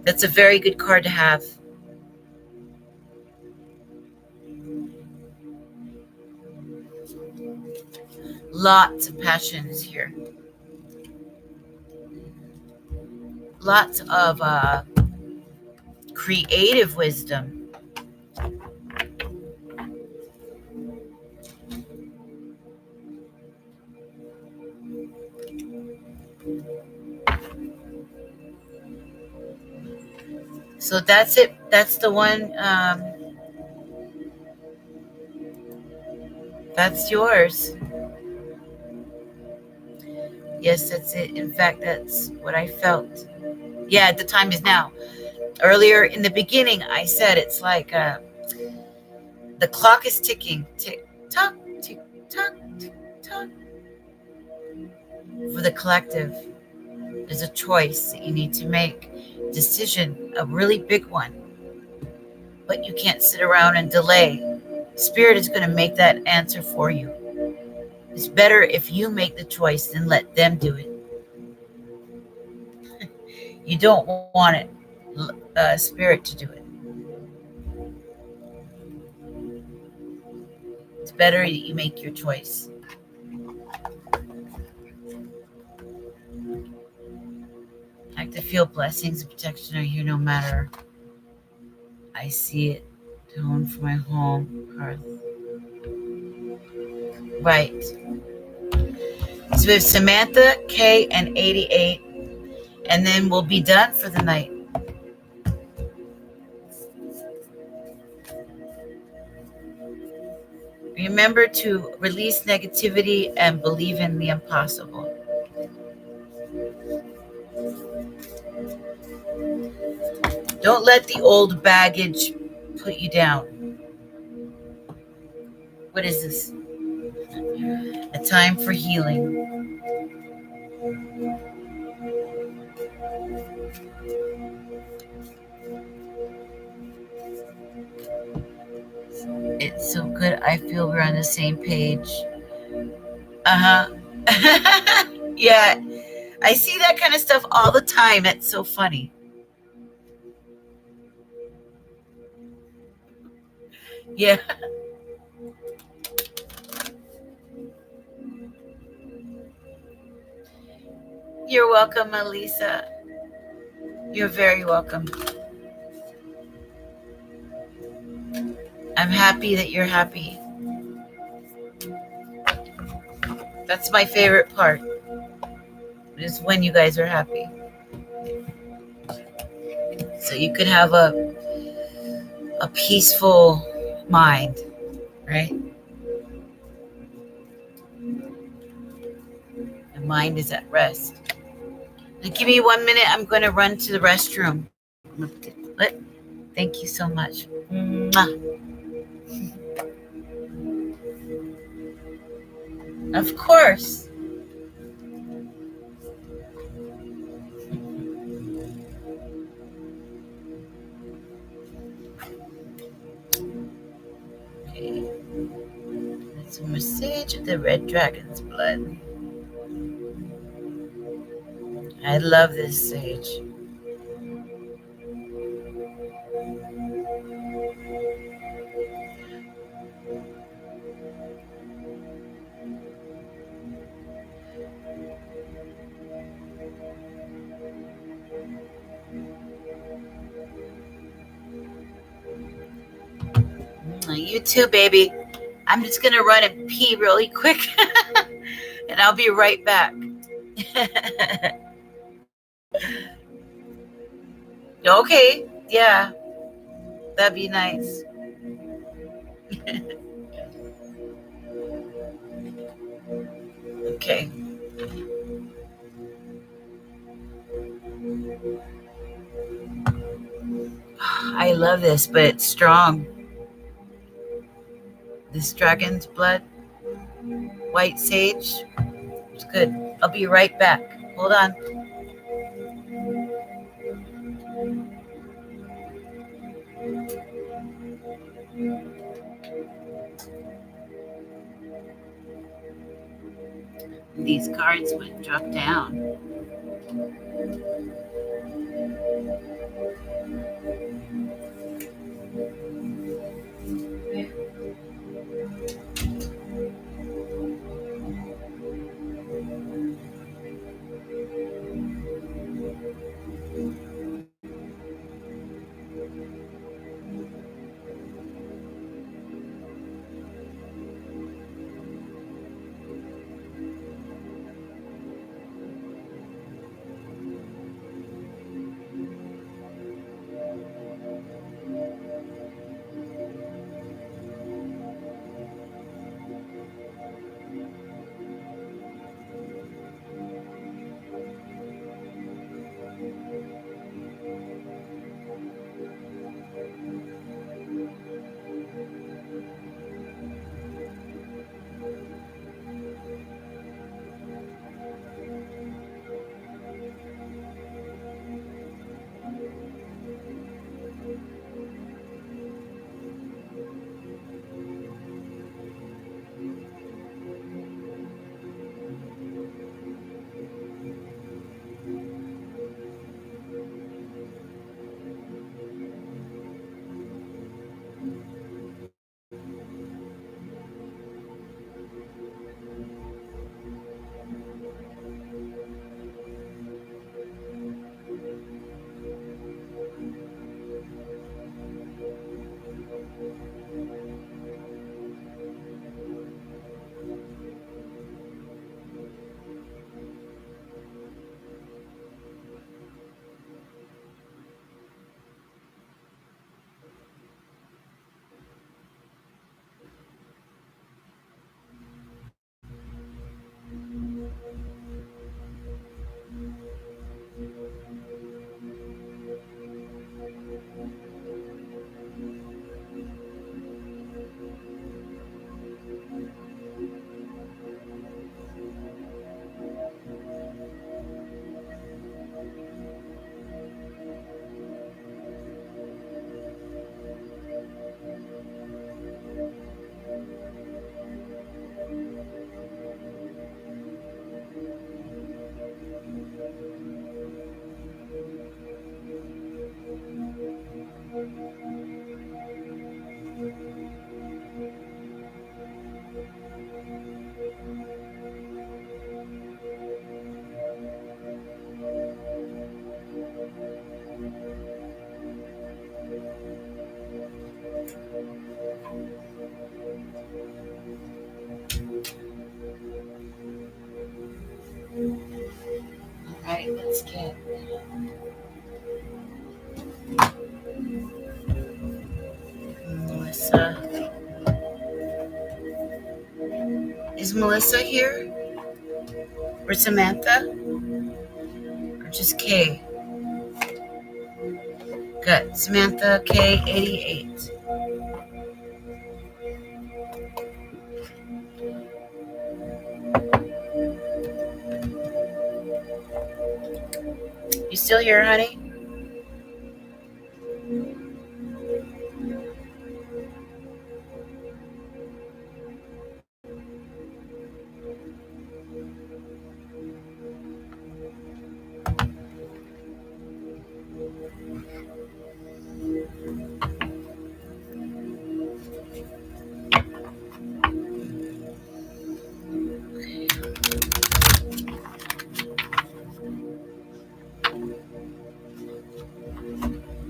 That's a very good card to have. Lots of passion is here. Lots of creative wisdom. So that's it. That's the one. That's yours. Yes, that's it. In fact, that's what I felt. Yeah, the time is now. Earlier in the beginning, I said it's like the clock is ticking. Tick, tock, tick, tock, tick, tock. For the collective, there's a choice that you need to make. Decision, a really big one. But you can't sit around and delay. Spirit is going to make that answer for you. It's better if you make the choice than let them do it. You don't want it, Spirit to do it. It's better that you make your choice. I like to feel blessings and protection are here no matter. I see it. Tone for my home, hearth. Right. So we have Samantha, K, and 88. And then we'll be done for the night. Remember to release negativity and believe in the impossible. Don't let the old baggage put you down. What is this? A time for healing. It's so good. I feel we're on the same page. Yeah, I see that kind of stuff all the time. It's so funny. Yeah. You're welcome, Elisa. You're very welcome. I'm happy that you're happy. That's my favorite part. is when you guys are happy. So you could have a peaceful mind, right? The mind is at rest. Now give me 1 minute. I'm going to run to the restroom. Thank you so much. Mwah. Of course. Okay. It's a message of the red dragon's blood. I love this sage. You too, baby. I'm just going to run and pee really quick, and I'll be right back. Okay, yeah, that'd be nice. Okay. I love this, but it's strong. This dragon's blood, white sage. It's good. I'll be right back. Hold on. These cards would drop down. Okay. Melissa. Is Melissa here? Or Samantha? Or just Kay? Good. Samantha K88. You still here, honey?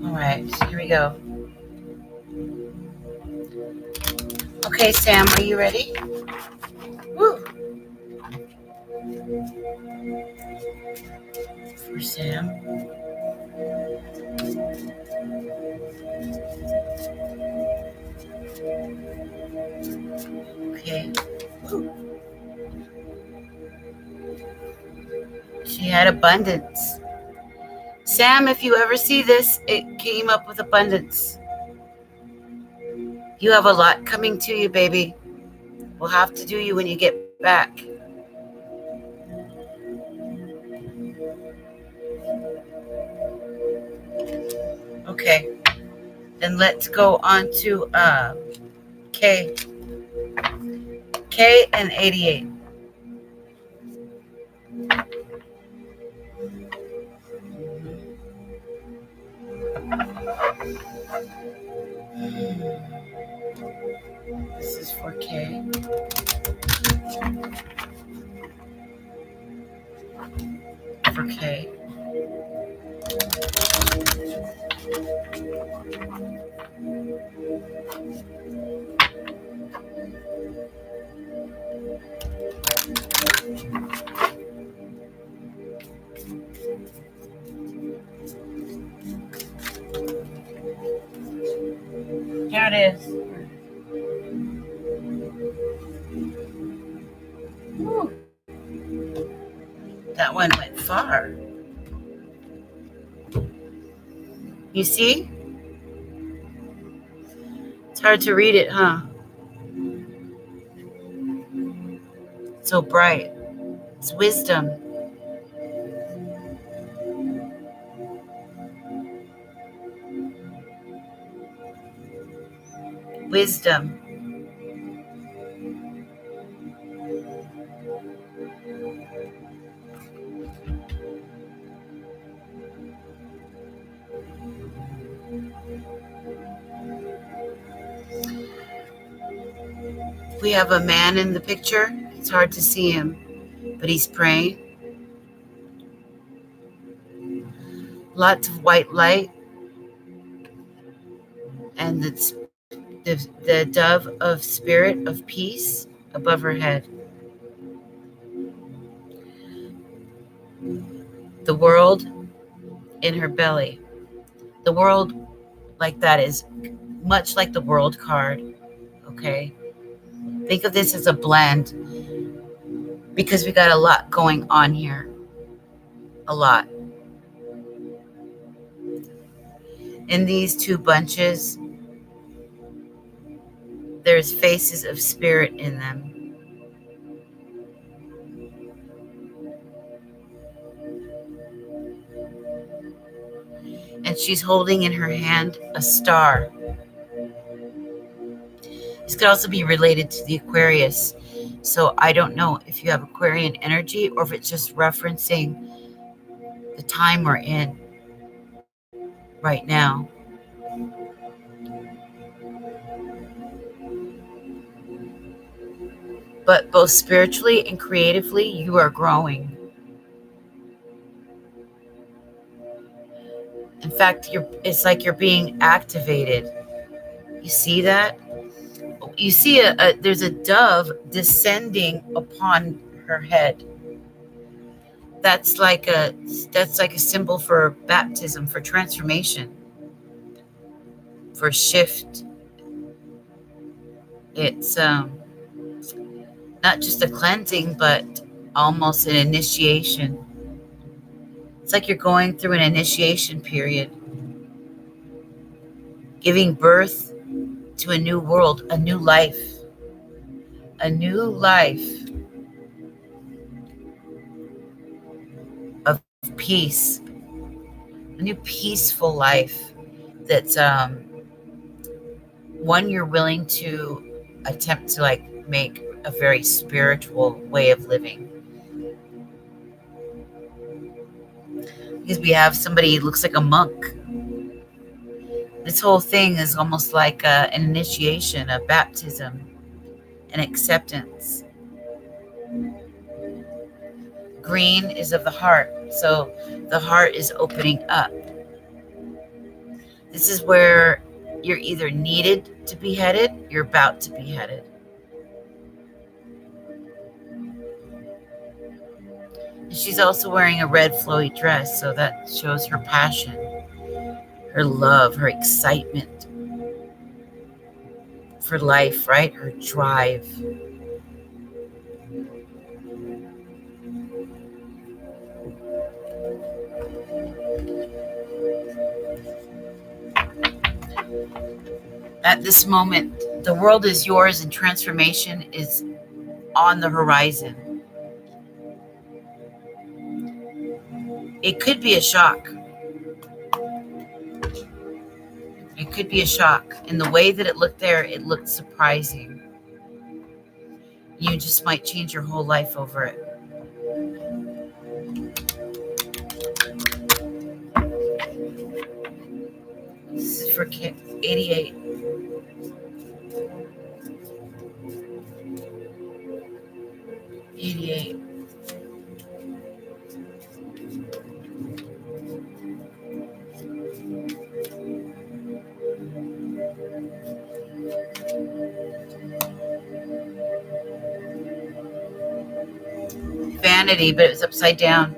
All right, here we go. Okay, Sam, are you ready? Woo. For Sam. Okay. Woo. She had abundance. Sam, if you ever see this, it came up with abundance. You have a lot coming to you, baby. We'll have to do you when you get back. Okay. Then let's go on to K. K and 88. This is for K. For K. Here it is. Woo. That one went far. You see? It's hard to read it, huh? So bright. It's wisdom. Wisdom. We have a man in the picture. It's hard to see him, but he's praying. Lots of white light. And the dove of spirit of peace above her head. The world in her belly. The world like that is much like the world card. Okay. Think of this as a blend because we got a lot going on here. A lot. In these two bunches, there's faces of spirit in them. And she's holding in her hand a star. This could also be related to the Aquarius. So I don't know if you have Aquarian energy or if it's just referencing the time we're in right now. But both spiritually and creatively, you are growing. In fact, it's like you're being activated. You see that? You see there's a dove descending upon her head. That's like a symbol for baptism, for transformation, for shift. It's not just a cleansing, but almost an initiation. It's like you're going through an initiation period, giving birth to a new world, a new life, a new life of peace, a new peaceful life that's one you're willing to attempt to like make a very spiritual way of living. Because we have somebody who looks like a monk. This whole thing is almost like an initiation, a baptism, an acceptance. Green is of the heart, so the heart is opening up. This is where you're either needed to be headed, you're about to be headed. And she's also wearing a red flowy dress, so that shows her passion, her love, her excitement for life, right? Her drive. At this moment, the world is yours and transformation is on the horizon. It could be a shock. It could be a shock. In the way that it looked there, it looked surprising. You just might change your whole life over it. This is for 88. Vanity, but it was upside down.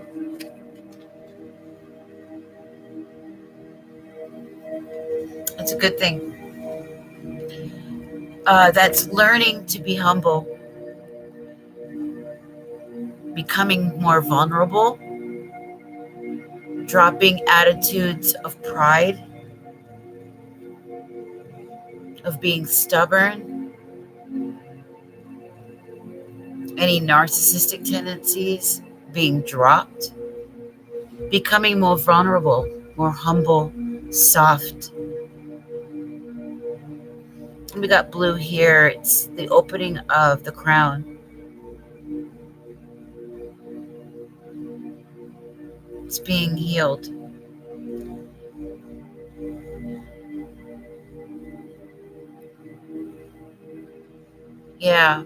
It's a good thing. That's learning to be humble, becoming more vulnerable, dropping attitudes of pride, of being stubborn, any narcissistic tendencies being dropped, becoming more vulnerable, more humble, soft. We got blue here. It's the opening of the crown. It's being healed. Yeah.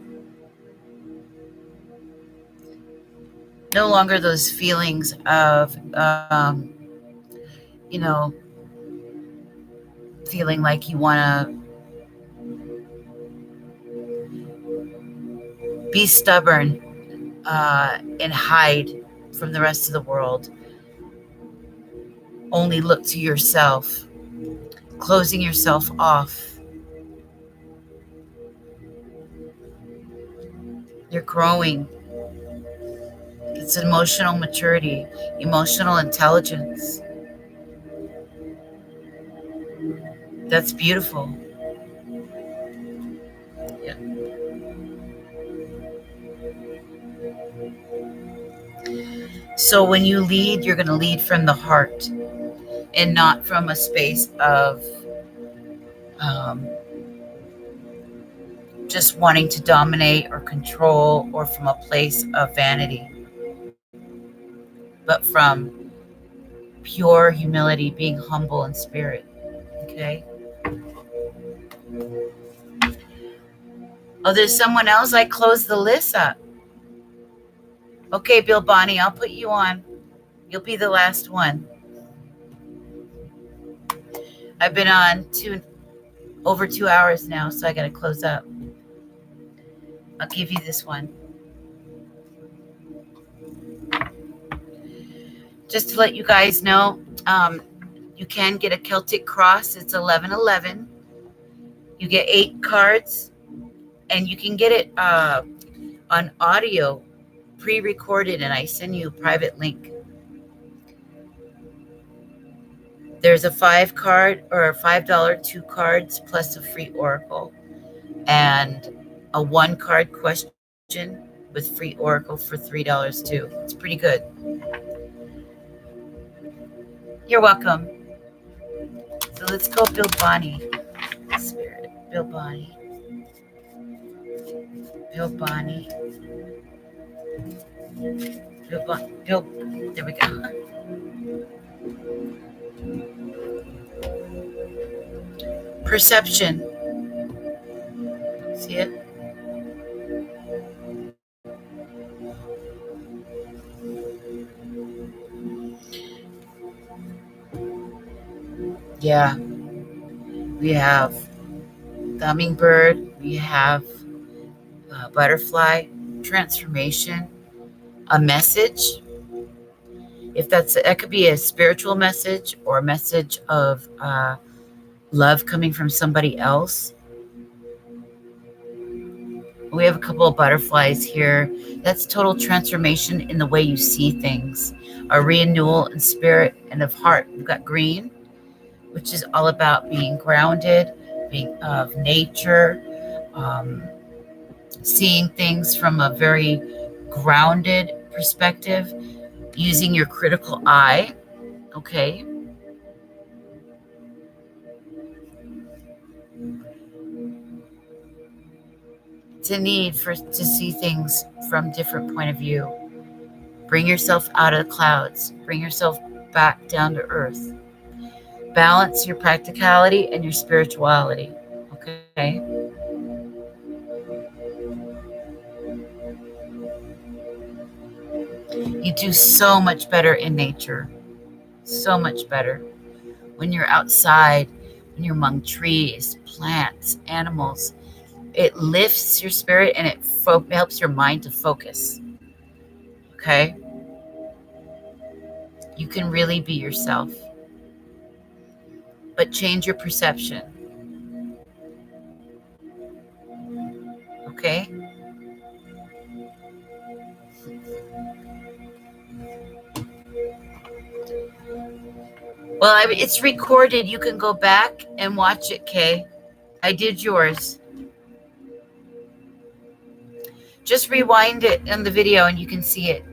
No longer those feelings of, feeling like you want to be stubborn and hide from the rest of the world. Only look to yourself, closing yourself off. You're growing. It's emotional maturity, emotional intelligence. That's beautiful. Yeah. So when you lead, you're going to lead from the heart and not from a space of just wanting to dominate or control, or from a place of vanity, but from pure humility, being humble in spirit. Okay. Oh, there's someone else. I closed the list up. Okay, Bill Bonnie, I'll put you on. You'll be the last one. I've been on over 2 hours now, so I got to close up. I'll give you this one. Just to let you guys know, you can get a Celtic Cross. It's 1111. You get 8 cards, and you can get it on audio, pre-recorded, and I send you a private link. There's a 5 card or a $5 2 cards plus a free oracle, and a 1 card question with free oracle for $3 too. It's pretty good. You're welcome. So let's go build Bonnie. Spirit. Build Bonnie. Build Bonnie. Build Bonnie. Build. There we go. Perception. See it? Yeah. We have the hummingbird. We have butterfly, transformation, a message. If that could be a spiritual message or a message of love coming from somebody else. We have a couple of butterflies here. That's total transformation in the way you see things. A renewal in spirit and of heart. We've got green, which is all about being grounded, being of nature, seeing things from a very grounded perspective, using your critical eye. Okay. It's a need to see things from different point of view. Bring yourself out of the clouds. Bring yourself back down to earth. Balance your practicality and your spirituality. Okay. You do so much better in nature. So much better. When you're outside, when you're among trees, plants, animals, it lifts your spirit and it helps your mind to focus. Okay? You can really be yourself. But change your perception. Okay? Well, it's recorded. You can go back and watch it, Kay. I did yours. Just rewind it on the video and you can see it.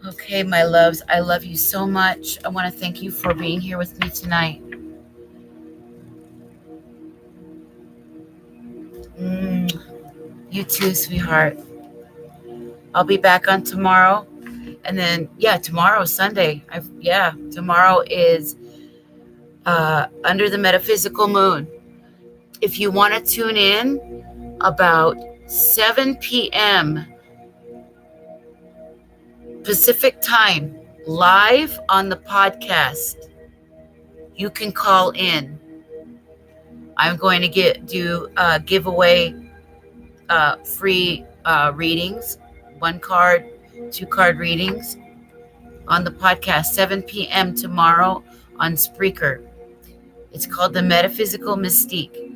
Okay, my loves, I love you so much. I want to thank you for being here with me tonight. You too, sweetheart. I'll be back on tomorrow. And then, tomorrow is Sunday. Tomorrow is Under the Metaphysical Moon. If you want to tune in about 7 p.m. Pacific time, live on the podcast, you can call in. I'm going to do giveaway free readings, 1 card, 2 card readings on the podcast, 7 p.m. tomorrow on Spreaker. It's called The Metaphysical Mystique.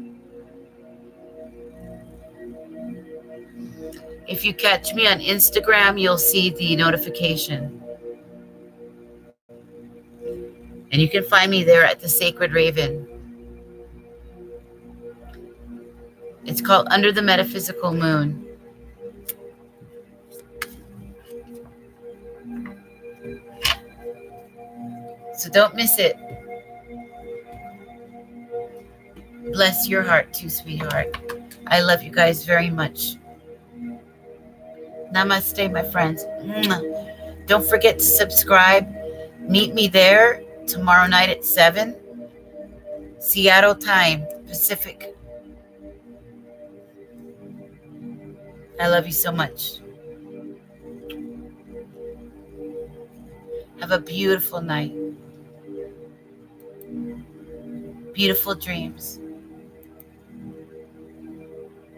If you catch me on Instagram, you'll see the notification. And you can find me there at the Sacred Raven. It's called Under the Metaphysical Moon. So don't miss it. Bless your heart too, sweetheart. I love you guys very much. Namaste, my friends. Don't forget to subscribe. Meet me there tomorrow night at 7, Seattle time, Pacific. I love you so much. Have a beautiful night. Beautiful dreams.